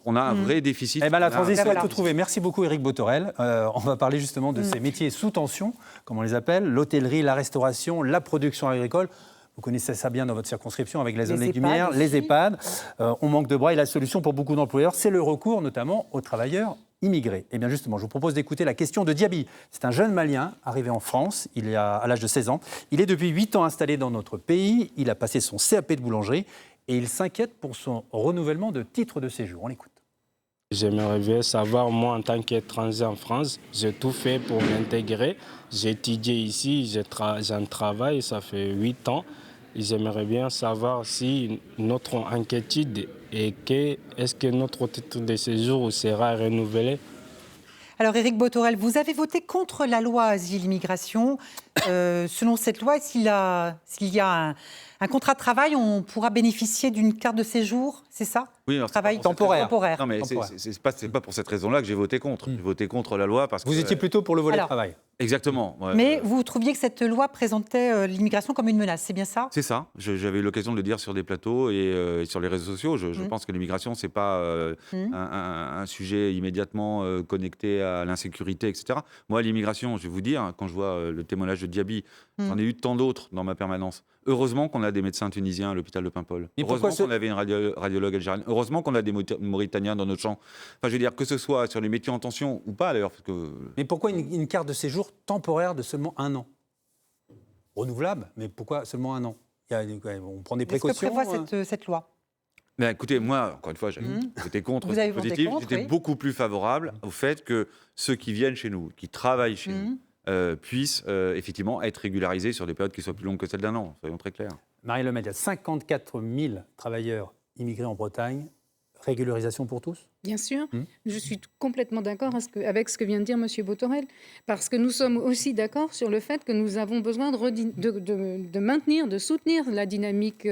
Speaker 4: on a un vrai déficit.
Speaker 1: La transition est tout trouvée. Merci beaucoup Éric Bothorel. On va parler justement de ces métiers sous tension, comme on les appelle, l'hôtellerie, la restauration, la production agricole. Vous connaissez ça bien dans votre circonscription avec la zone légumière, les EHPAD. On manque de bras et la solution pour beaucoup d'employeurs, c'est le recours notamment aux travailleurs immigrés. Et bien justement, je vous propose d'écouter la question de Diaby. C'est un jeune Malien arrivé en France à l'âge de 16 ans. Il est depuis 8 ans installé dans notre pays. Il a passé son CAP de boulangerie et il s'inquiète pour son renouvellement de titre de séjour. On l'écoute.
Speaker 7: J'aimerais bien savoir, moi en tant qu'étranger en France, j'ai tout fait pour m'intégrer. J'ai étudié ici, j'en travaille, ça fait 8 ans. Et j'aimerais bien savoir si notre inquiétude est que est-ce que notre titre de séjour sera renouvelé.
Speaker 3: Alors Éric Bothorel, vous avez voté contre la loi Asile-Immigration. Selon cette loi, s'il y a un contrat de travail, on pourra bénéficier d'une carte de séjour, c'est ça?
Speaker 4: Oui, alors,
Speaker 3: Travail
Speaker 1: temporaire.
Speaker 4: Non, mais c'est pas pour cette raison-là que j'ai voté contre. J'ai voté contre la loi parce que...
Speaker 1: Vous étiez plutôt pour le volet
Speaker 3: Alors,
Speaker 1: travail.
Speaker 4: Exactement. Ouais,
Speaker 3: Mais vous trouviez que cette loi présentait l'immigration comme une menace, c'est bien ça?
Speaker 4: C'est ça. J'avais eu l'occasion de le dire sur des plateaux et sur les réseaux sociaux. Je pense que l'immigration, c'est pas un sujet immédiatement connecté à l'insécurité, etc. Moi, l'immigration, je vais vous dire, quand je vois le témoignage de Diaby, j'en ai eu tant d'autres dans ma permanence. Heureusement qu'on a des médecins tunisiens à l'hôpital de Paimpol. Heureusement qu'on avait une radiologue algérienne. Heureusement qu'on a des Mauritaniens dans notre champ. Enfin, je veux dire, que ce soit sur les métiers en tension ou pas, d'ailleurs.
Speaker 1: Mais pourquoi une carte de séjour temporaire de seulement 1 an? Renouvelable, mais pourquoi seulement 1 an? On prend des précautions.
Speaker 3: Qu'est-ce que prévoit cette loi?
Speaker 4: Mais écoutez, moi, encore une fois, j'étais contre
Speaker 3: Vous
Speaker 4: ce
Speaker 3: avez voté
Speaker 4: dispositif.
Speaker 3: contre,
Speaker 4: J'étais
Speaker 3: oui.
Speaker 4: beaucoup plus favorable au fait que ceux qui viennent chez nous, qui travaillent chez nous, puissent effectivement être régularisés sur des périodes qui soient plus longues que celles d'1 an, soyons très clairs.
Speaker 1: Marie Le Maire, il y a 54 000 travailleurs immigrés en Bretagne. Régularisation pour tous?
Speaker 5: Bien sûr, je suis complètement d'accord avec ce que vient de dire M. Bothorel, parce que nous sommes aussi d'accord sur le fait que nous avons besoin de maintenir, de soutenir la dynamique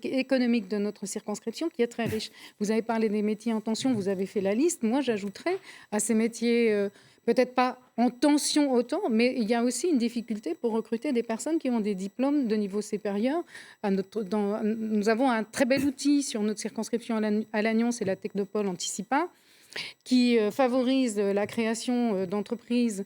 Speaker 5: économique de notre circonscription qui est très riche. Vous avez parlé des métiers en tension, vous avez fait la liste. Moi, j'ajouterais à ces métiers, peut-être pas en tension autant, mais il y a aussi une difficulté pour recruter des personnes qui ont des diplômes de niveau supérieur. Nous avons un très bel outil sur notre circonscription à Lannion, c'est la Technopole Anticipa, qui favorise la création d'entreprises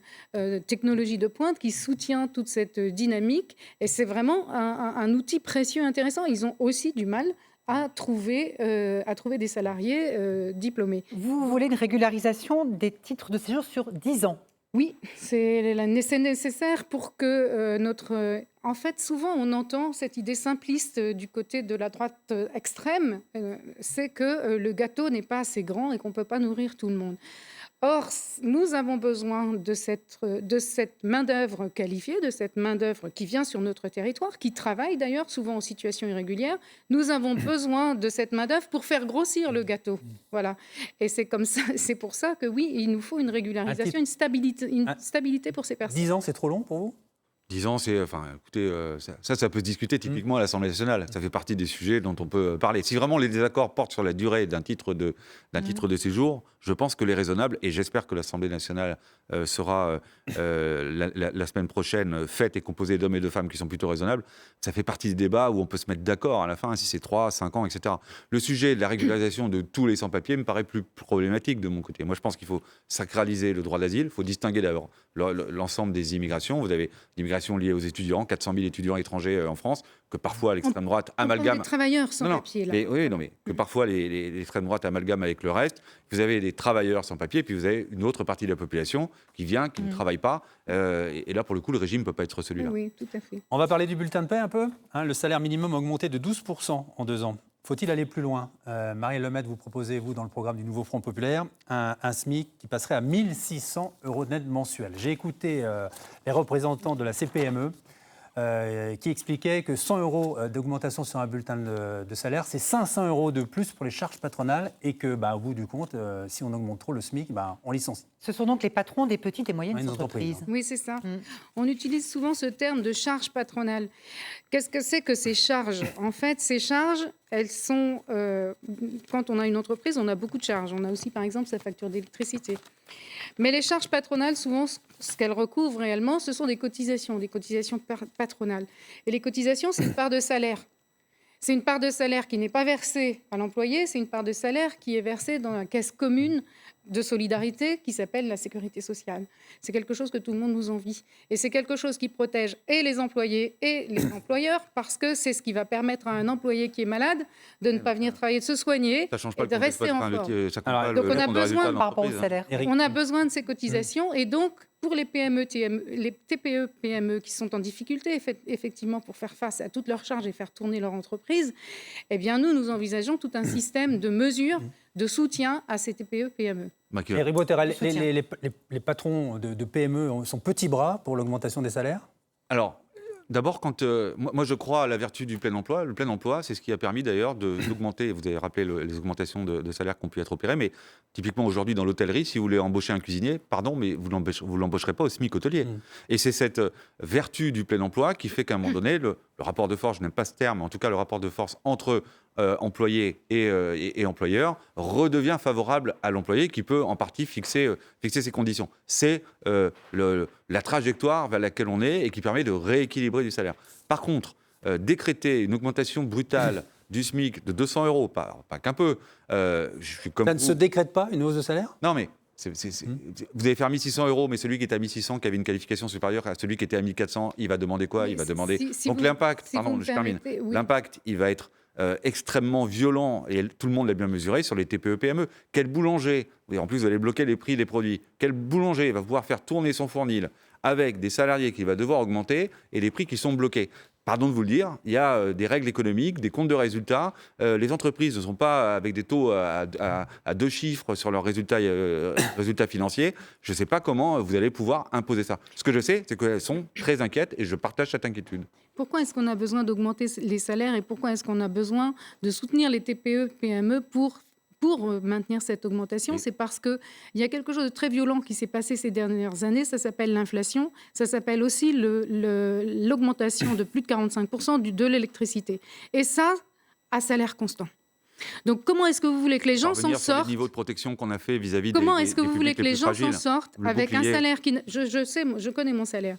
Speaker 5: technologie de pointe, qui soutient toute cette dynamique. Et c'est vraiment un outil précieux, intéressant. Ils ont aussi du mal à trouver des salariés diplômés.
Speaker 3: Vous voulez une régularisation des titres de séjour sur 10 ans?
Speaker 5: Oui, c'est nécessaire pour que En fait, souvent, on entend cette idée simpliste du côté de la droite extrême, c'est que le gâteau n'est pas assez grand et qu'on ne peut pas nourrir tout le monde. Or, nous avons besoin de cette main-d'œuvre qualifiée, de cette main-d'œuvre qui vient sur notre territoire, qui travaille d'ailleurs souvent en situation irrégulière. Nous avons besoin de cette main-d'œuvre pour faire grossir le gâteau. Voilà. Et c'est comme ça, c'est pour ça que oui, il nous faut une régularisation, une stabilité pour ces personnes.
Speaker 1: 10 ans, c'est trop long pour vous?
Speaker 4: 10 ans, c'est, écoutez, ça peut se discuter typiquement à l'Assemblée nationale. Ça fait partie des sujets dont on peut parler. Si vraiment les désaccords portent sur la durée d'un titre de séjour, je pense que les raisonnables, et j'espère que l'Assemblée nationale sera la semaine prochaine faite et composée d'hommes et de femmes qui sont plutôt raisonnables, ça fait partie des débats où on peut se mettre d'accord à la fin, si c'est 3, 5 ans, etc. Le sujet de la régularisation de tous les sans-papiers me paraît plus problématique de mon côté. Moi, je pense qu'il faut sacraliser le droit d'asile. Il faut distinguer d'abord l'ensemble des immigrations. Vous avez l'immigration liée aux étudiants, 400 000 étudiants étrangers en France, que parfois l'extrême droite amalgame.
Speaker 5: Des travailleurs sans papier, là.
Speaker 4: Mais que parfois l'extrême droite amalgame avec le reste. Vous avez des travailleurs sans papier, puis vous avez une autre partie de la population qui vient, qui ne travaille pas. Et là, pour le coup, le régime ne peut pas être celui-là.
Speaker 5: Oui, tout à fait.
Speaker 1: On va parler du bulletin de paie un peu. Le salaire minimum a augmenté de 12% en 2 ans. Faut-il aller plus loin? Marie Le Maire, vous proposez, vous, dans le programme du Nouveau Front Populaire, un SMIC qui passerait à 1 600 € net mensuels. J'ai écouté les représentants de la CPME qui expliquaient que 100 € d'augmentation sur un bulletin de salaire, c'est 500 € de plus pour les charges patronales et que, au bout du compte, si on augmente trop le SMIC, on licencie.
Speaker 3: Ce sont donc les patrons des petites et moyennes entreprises.
Speaker 5: Oui, c'est ça. On utilise souvent ce terme de charge patronale. Qu'est-ce que c'est que ces charges? En fait, ces charges, elles sont... quand on a une entreprise, on a beaucoup de charges. On a aussi, par exemple, sa facture d'électricité. Mais les charges patronales, souvent, ce qu'elles recouvrent réellement, ce sont des cotisations patronales. Et les cotisations, c'est une part de salaire. C'est une part de salaire qui n'est pas versée à l'employé, c'est une part de salaire qui est versée dans la caisse commune de solidarité qui s'appelle la sécurité sociale. C'est quelque chose que tout le monde nous envie. Et c'est quelque chose qui protège et les employés et les employeurs, parce que c'est ce qui va permettre à un employé qui est malade de ne pas venir travailler, de se soigner et de rester en forme. Donc on a besoin,
Speaker 3: par rapport au salaire.
Speaker 5: On a besoin de ces cotisations et donc pour les les TPE, PME qui sont en difficulté, effectivement, pour faire face à toutes leurs charges et faire tourner leur entreprise, eh bien, nous envisageons tout un système de mesures de soutien à ces TPE, PME.
Speaker 1: Éric Bothorel, les patrons de PME sont petits bras pour l'augmentation des salaires ?
Speaker 4: Alors, d'abord, moi je crois à la vertu du plein emploi. Le plein emploi, c'est ce qui a permis d'ailleurs d'augmenter, vous avez rappelé les augmentations de salaires qui ont pu être opérées, mais typiquement aujourd'hui dans l'hôtellerie, si vous voulez embaucher un cuisinier, pardon, mais vous ne l'embaucherez pas au SMIC hôtelier. Et c'est cette vertu du plein emploi qui fait qu'à un moment donné, le rapport de force, je n'aime pas ce terme, mais en tout cas le rapport de force entre employés et employeurs redevient favorable à l'employé qui peut en partie fixer ses conditions. C'est la trajectoire vers laquelle on est et qui permet de rééquilibrer du salaire. Par contre, décréter une augmentation brutale du SMIC de 200 €, pas qu'un peu, je suis comme
Speaker 1: ça ne se décrète pas, une hausse de salaire ?
Speaker 4: Non, mais vous avez fait 1 600 €, mais celui qui était à 1 600, qui avait une qualification supérieure à celui qui était à 1 400, il va demander quoi ? Il va demander... Donc l'impact, l'impact, il va être extrêmement violent, et tout le monde l'a bien mesuré, sur les TPE-PME. Quel boulanger, et en plus vous allez bloquer les prix des produits, quel boulanger va pouvoir faire tourner son fournil avec des salariés qu'il va devoir augmenter et des prix qui sont bloqués ? Pardon de vous le dire, il y a des règles économiques, des comptes de résultats. Les entreprises ne sont pas avec des taux à 2 chiffres sur leurs résultats financiers. Je ne sais pas comment vous allez pouvoir imposer ça. Ce que je sais, c'est qu'elles sont très inquiètes et je partage cette inquiétude.
Speaker 5: Pourquoi est-ce qu'on a besoin d'augmenter les salaires et pourquoi est-ce qu'on a besoin de soutenir les TPE, PME pour maintenir cette augmentation? C'est parce qu'il y a quelque chose de très violent qui s'est passé ces dernières années, ça s'appelle l'inflation, ça s'appelle aussi l'augmentation de plus de 45% de l'électricité. Et ça, à salaire constant. Donc comment est-ce que vous voulez que les gens s'en sortent?
Speaker 4: Le niveau de protection qu'on a fait vis-à-vis
Speaker 5: comment
Speaker 4: des
Speaker 5: est-ce que vous voulez que les gens s'en sortent avec un salaire qui... Je sais, je connais mon salaire.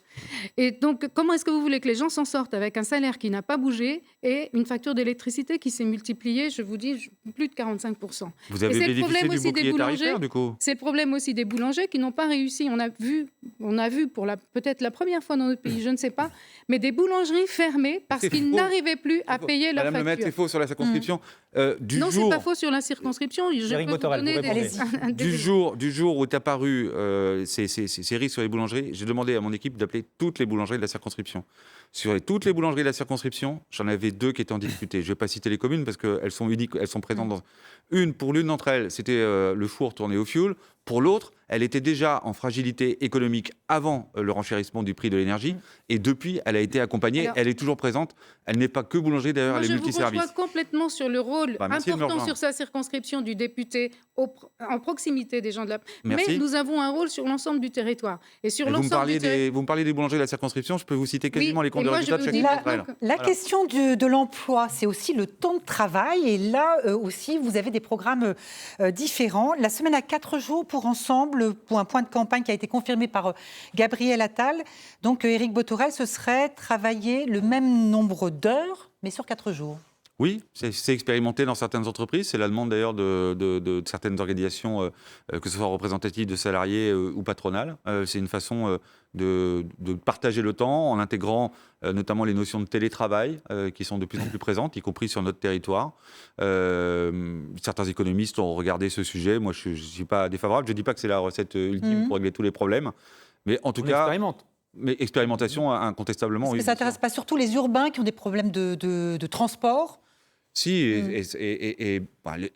Speaker 5: Et donc comment est-ce que vous voulez que les gens s'en sortent avec un salaire qui n'a pas bougé et une facture d'électricité qui s'est multipliée, je vous dis, plus de 45%.
Speaker 4: Vous avez bénéficié du bouclier tarifaire, du coup?
Speaker 5: C'est le problème aussi des boulangers qui n'ont pas réussi. On a vu pour peut-être la première fois dans notre pays, je ne sais pas, mais des boulangeries fermées parce qu'ils n'arrivaient plus à payer leurs factures.
Speaker 4: Madame le maître, c'est faux sur la circonscription.
Speaker 5: Non, c'est pas faux sur la circonscription.
Speaker 1: Éric Bothorel,
Speaker 4: du jour où est apparu ces risques sur les boulangeries, j'ai demandé à mon équipe d'appeler toutes les boulangeries de la circonscription. Sur toutes les boulangeries de la circonscription, j'en avais 2 qui étaient en difficulté. Je ne vais pas citer les communes parce qu'elles sont uniques, elles sont présentes dans... Pour l'une d'entre elles, c'était le four tourné au fioul. Pour l'autre, elle était déjà en fragilité économique avant le renchérissement du prix de l'énergie. Et depuis, elle a été accompagnée. Alors, elle est toujours présente. Elle n'est pas que boulangerie, d'ailleurs, elle est multiservice.
Speaker 5: Je vous rejoins complètement sur le rôle important sur sa circonscription du député en proximité des gens de la...
Speaker 4: Merci.
Speaker 5: Mais nous avons un rôle sur l'ensemble du territoire. Et sur l'ensemble
Speaker 4: vous me parlez des boulangers de la circonscription, je peux vous citer quasiment les comptes de résultats de chaque
Speaker 3: boulangère. La question de l'emploi, c'est aussi le temps de travail. Et là aussi, vous avez des programmes différents. La semaine à 4 jours pour Ensemble, pour un point de campagne qui a été confirmé par Gabriel Attal. Donc, Éric Bothorel, ce serait travailler le même nombre d'heures, mais sur 4 jours.
Speaker 4: Oui, c'est expérimenté dans certaines entreprises. C'est la demande d'ailleurs de certaines organisations, que ce soit représentatives de salariés ou patronales. C'est une façon de partager le temps en intégrant notamment les notions de télétravail qui sont de plus en plus présentes, y compris sur notre territoire. Certains économistes ont regardé ce sujet. Moi, je ne suis pas défavorable. Je ne dis pas que c'est la recette ultime pour régler tous les problèmes. Mais en tout cas...
Speaker 1: expérimente.
Speaker 4: Mais expérimentation, incontestablement,
Speaker 3: oui.
Speaker 4: Parce
Speaker 3: que ça n'intéresse pas surtout les urbains qui ont des problèmes de transport?
Speaker 4: Si, et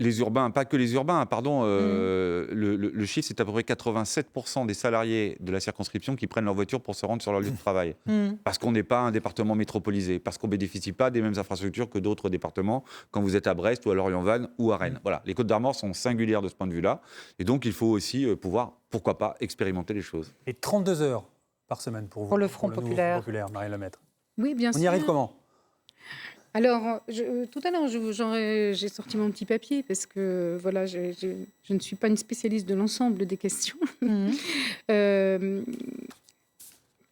Speaker 4: les urbains, pas que les urbains, pardon, le chiffre, c'est à peu près 87% des salariés de la circonscription qui prennent leur voiture pour se rendre sur leur lieu de travail. Parce qu'on n'est pas un département métropolisé, parce qu'on ne bénéficie pas des mêmes infrastructures que d'autres départements quand vous êtes à Brest ou à Lorient-Vannes ou à Rennes. Voilà, les Côtes-d'Armor sont singulières de ce point de vue-là, et donc il faut aussi pouvoir, pourquoi pas, expérimenter les choses.
Speaker 1: Et 32 heures par semaine pour vous.
Speaker 3: Pour le Front populaire.
Speaker 1: Marielle Lemaître.
Speaker 5: Oui, bien sûr.
Speaker 1: On y arrive comment?
Speaker 5: Alors, tout à l'heure, j'ai sorti mon petit papier parce que voilà, je ne suis pas une spécialiste de l'ensemble des questions.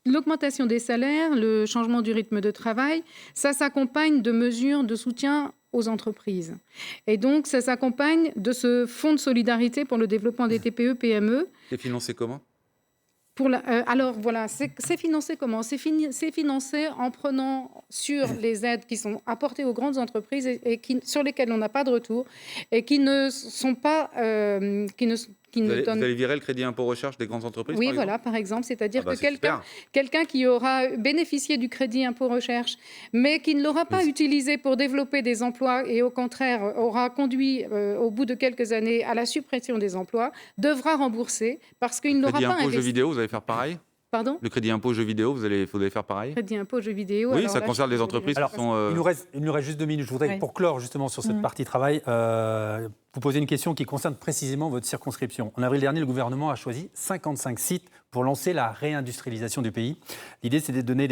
Speaker 5: L'augmentation des salaires, le changement du rythme de travail, ça s'accompagne de mesures de soutien aux entreprises. Et donc, ça s'accompagne de ce fonds de solidarité pour le développement des TPE-PME.
Speaker 4: C'est financé comment ?
Speaker 5: Alors voilà, c'est financé comment? C'est financé en prenant sur les aides qui sont apportées aux grandes entreprises et sur lesquelles on n'a pas de retour et qui ne qui
Speaker 4: Vous
Speaker 5: ne
Speaker 4: allez,
Speaker 5: donne...
Speaker 4: vous allez virer le crédit impôt recherche des grandes entreprises,
Speaker 5: Oui,
Speaker 4: par exemple
Speaker 5: voilà, par exemple. C'est-à-dire que
Speaker 4: c'est super.
Speaker 5: quelqu'un qui aura bénéficié du crédit impôt recherche, mais qui ne l'aura pas utilisé pour développer des emplois et au contraire aura conduit au bout de quelques années à la suppression des emplois, devra rembourser parce qu'il n'aura
Speaker 4: Crédit
Speaker 5: pas
Speaker 4: impôt jeux
Speaker 5: investi.
Speaker 4: vidéo, vous allez faire pareil?
Speaker 5: Pardon?
Speaker 4: Le crédit impôt jeux vidéo, vous allez faire pareil?
Speaker 5: Crédit impôt jeux vidéo.
Speaker 4: Oui,
Speaker 5: alors
Speaker 4: ça
Speaker 5: là,
Speaker 4: concerne
Speaker 5: je-
Speaker 4: les entreprises
Speaker 5: je-
Speaker 4: qui sont...
Speaker 1: Il nous reste juste 2 minutes. Je voudrais,
Speaker 3: Oui.
Speaker 1: pour clore justement sur cette partie travail, vous poser une question qui concerne précisément votre circonscription. En avril dernier, le gouvernement a choisi 55 sites pour lancer la réindustrialisation du pays. L'idée, c'est de donner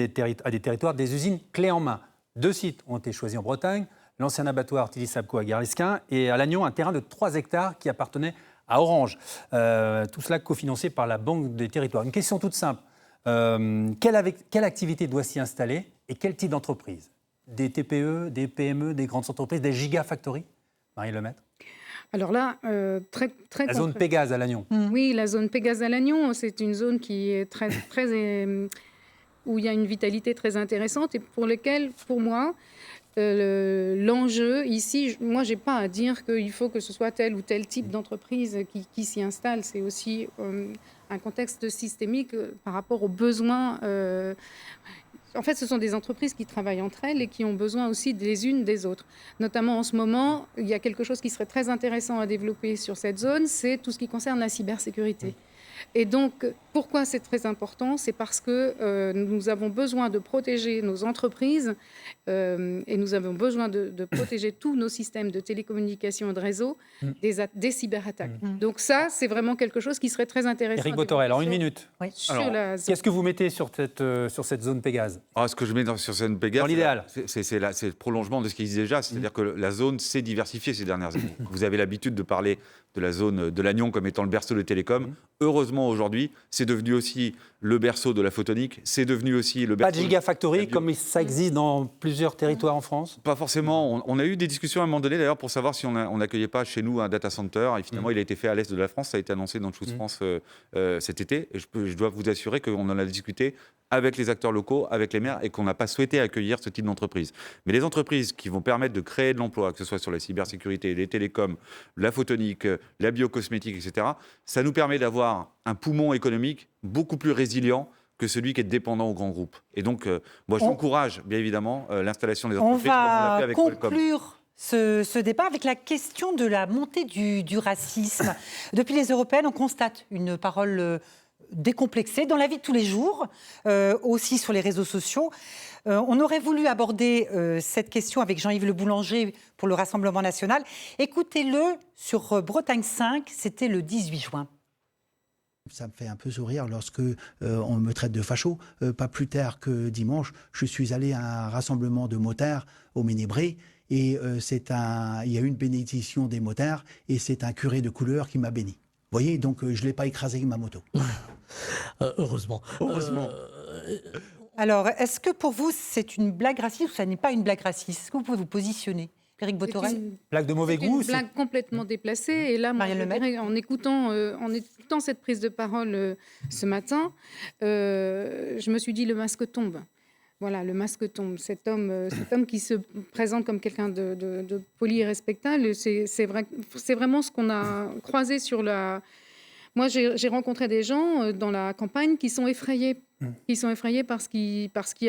Speaker 1: à des territoires des usines clés en main. 2 sites ont été choisis en Bretagne, l'ancien abattoir Tilly-Sapco à Garisquin et à Lannion, un terrain de 3 hectares qui appartenait à Orange. Tout cela cofinancé par la Banque des territoires. Une question toute simple. Quelle activité doit s'y installer et quel type d'entreprise? Des TPE, des PME, des grandes entreprises, des gigafactories? Marie Lemaître.
Speaker 5: Alors là, très
Speaker 1: La zone
Speaker 5: concret.
Speaker 1: Pégase à Lannion.
Speaker 5: Oui, la zone Pégase à Lannion, c'est une zone qui est où il y a une vitalité très intéressante et pour lesquelles, pour moi, l'enjeu ici, moi, j'ai pas à dire qu'il faut que ce soit tel ou tel type d'entreprise qui s'y installe. C'est aussi un contexte systémique par rapport aux besoins. En fait, ce sont des entreprises qui travaillent entre elles et qui ont besoin aussi des unes des autres. Notamment en ce moment, il y a quelque chose qui serait très intéressant à développer sur cette zone, c'est tout ce qui concerne la cybersécurité. Et donc, pourquoi c'est très important? C'est parce que nous avons besoin de protéger nos entreprises et nous avons besoin de protéger tous nos systèmes de télécommunications et de réseau des cyberattaques. Donc ça, c'est vraiment quelque chose qui serait très intéressant.
Speaker 1: Éric Botorel, en 1 minute.
Speaker 5: Sur
Speaker 4: Alors,
Speaker 5: la zone.
Speaker 1: Qu'est-ce que vous mettez sur cette zone Pégase?
Speaker 4: Ce que je mets sur cette Pégase,
Speaker 1: Dans l'idéal.
Speaker 4: c'est le prolongement de ce qu'il disait déjà. C'est-à-dire que la zone s'est diversifiée ces dernières années. Vous avez l'habitude de parler de la zone de Lannion comme étant le berceau de télécom. Heureusement, aujourd'hui, c'est devenu aussi le berceau de la photonique. C'est devenu aussi le berceau...
Speaker 1: Pas de gigafactory comme ça existe dans plusieurs territoires en France?
Speaker 4: Pas forcément. On a eu des discussions à un moment donné, d'ailleurs, pour savoir si on n'accueillait pas chez nous un data center. Et finalement, il a été fait à l'est de la France. Ça a été annoncé dans Choose France cet été. Et je dois vous assurer qu'on en a discuté avec les acteurs locaux, avec les maires, et qu'on n'a pas souhaité accueillir ce type d'entreprise. Mais les entreprises qui vont permettre de créer de l'emploi, que ce soit sur la cybersécurité, les télécoms, la photonique, la biocosmétique, etc., ça nous permet d'avoir un poumon économique beaucoup plus résilient que celui qui est dépendant aux grands groupes. Et donc, moi, j'encourage, bien évidemment, l'installation des
Speaker 3: On
Speaker 4: entreprises. comme on l'a
Speaker 3: va
Speaker 4: fait avec Qualcomm.
Speaker 3: conclure ce débat avec la question de la montée du racisme. Depuis les européennes, on constate une parole décomplexée dans la vie de tous les jours, aussi sur les réseaux sociaux. On aurait voulu aborder cette question avec Jean-Yves Le Boulanger pour le Rassemblement national. Écoutez-le sur Bretagne 5, c'était le 18 juin.
Speaker 8: Ça me fait un peu sourire lorsque on me traite de facho. Pas plus tard que dimanche, je suis allé à un rassemblement de motards au Ménébré et il y a eu une bénédiction des motards et c'est un curé de couleur qui m'a béni. Vous voyez, donc je ne l'ai pas écrasé avec ma moto.
Speaker 9: Heureusement.
Speaker 8: Heureusement.
Speaker 3: Alors, est-ce que pour vous, c'est une blague raciste ou ça n'est pas une blague raciste? Est-ce que vous pouvez vous positionner, Éric Botorel?
Speaker 1: Blague de mauvais
Speaker 5: C'est
Speaker 1: goût?
Speaker 5: une blague complètement déplacée. Et là, moi,
Speaker 3: Marielle
Speaker 5: je
Speaker 3: Lemaitre.
Speaker 5: dirais, en écoutant cette prise de parole ce matin, je me suis dit, le masque tombe. Voilà, le masque tombe. Cet homme qui se présente comme quelqu'un de poli et respectable, c'est vraiment ce qu'on a croisé sur la... Moi, j'ai rencontré des gens dans la campagne qui sont effrayés. Qui sont effrayés par ce qui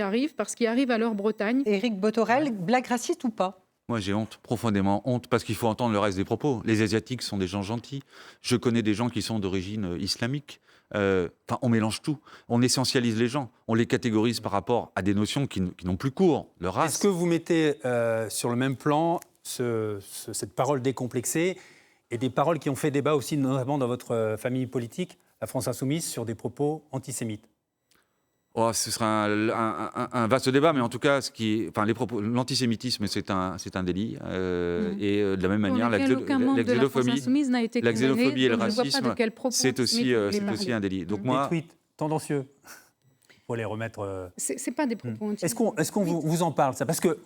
Speaker 5: arrive à leur Bretagne.
Speaker 3: Éric Botorel, blague raciste ou pas?
Speaker 4: Moi, j'ai honte, profondément honte, parce qu'il faut entendre le reste des propos. Les Asiatiques sont des gens gentils. Je connais des gens qui sont d'origine islamique. On mélange tout. On essentialise les gens. On les catégorise par rapport à des notions qui n'ont plus cours. Le race.
Speaker 1: Est-ce que vous mettez sur le même plan cette parole décomplexée et des paroles qui ont fait débat aussi, notamment dans votre famille politique, la France Insoumise, sur des propos antisémites?
Speaker 4: Ce sera un vaste débat, mais en tout cas, l'antisémitisme, c'est un délit. Et de la même manière, la xénophobie et le racisme, c'est aussi un délit. Donc
Speaker 1: Des tweets tendancieux, pour les remettre...
Speaker 5: C'est pas des propos antisémites.
Speaker 1: Est-ce qu'on vous en parle, ça? Parce que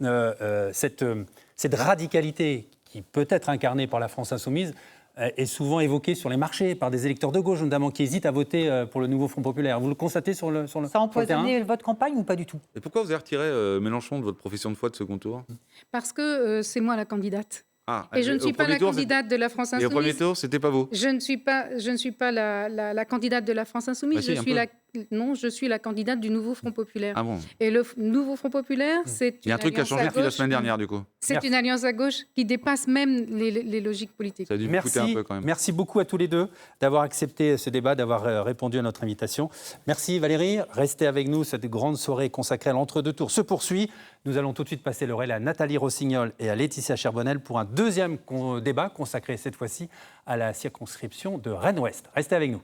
Speaker 1: cette radicalité qui peut être incarnée par la France Insoumise est souvent évoquée sur les marchés par des électeurs de gauche, notamment, qui hésitent à voter pour le nouveau Front populaire. Vous le constatez sur le terrain?
Speaker 3: Ça a empoisonné votre campagne ou pas du tout?
Speaker 4: Et pourquoi vous avez retiré Mélenchon de votre profession de foi de second tour?
Speaker 5: Parce que c'est moi la candidate.
Speaker 4: Ah,
Speaker 5: Et je ne
Speaker 4: au
Speaker 5: suis pas
Speaker 4: premier
Speaker 5: la
Speaker 4: tour,
Speaker 5: candidate de la France
Speaker 4: Et au premier
Speaker 5: Insoumise.
Speaker 4: tour, c'était pas vous.
Speaker 5: Je ne suis pas la candidate de la France Insoumise.
Speaker 4: Bah si, un peu.
Speaker 5: Non, je suis la candidate du nouveau Front Populaire.
Speaker 4: Ah bon.
Speaker 5: Et le nouveau Front Populaire, c'est
Speaker 4: Il y a un truc qui a changé depuis la semaine dernière, du coup.
Speaker 5: C'est une alliance à gauche qui dépasse même les logiques politiques.
Speaker 4: Ça a dû me coûter un
Speaker 1: Merci,
Speaker 4: peu quand même.
Speaker 1: merci beaucoup à tous les deux d'avoir accepté ce débat, d'avoir répondu à notre invitation. Merci Valérie, restez avec nous. Cette grande soirée consacrée à l'entre-deux tours se poursuit. Nous allons tout de suite passer le relais à Nathalie Rossignol et à Laetitia Charbonnel pour un deuxième débat consacré cette fois-ci à la circonscription de Rennes-Ouest. Restez avec nous.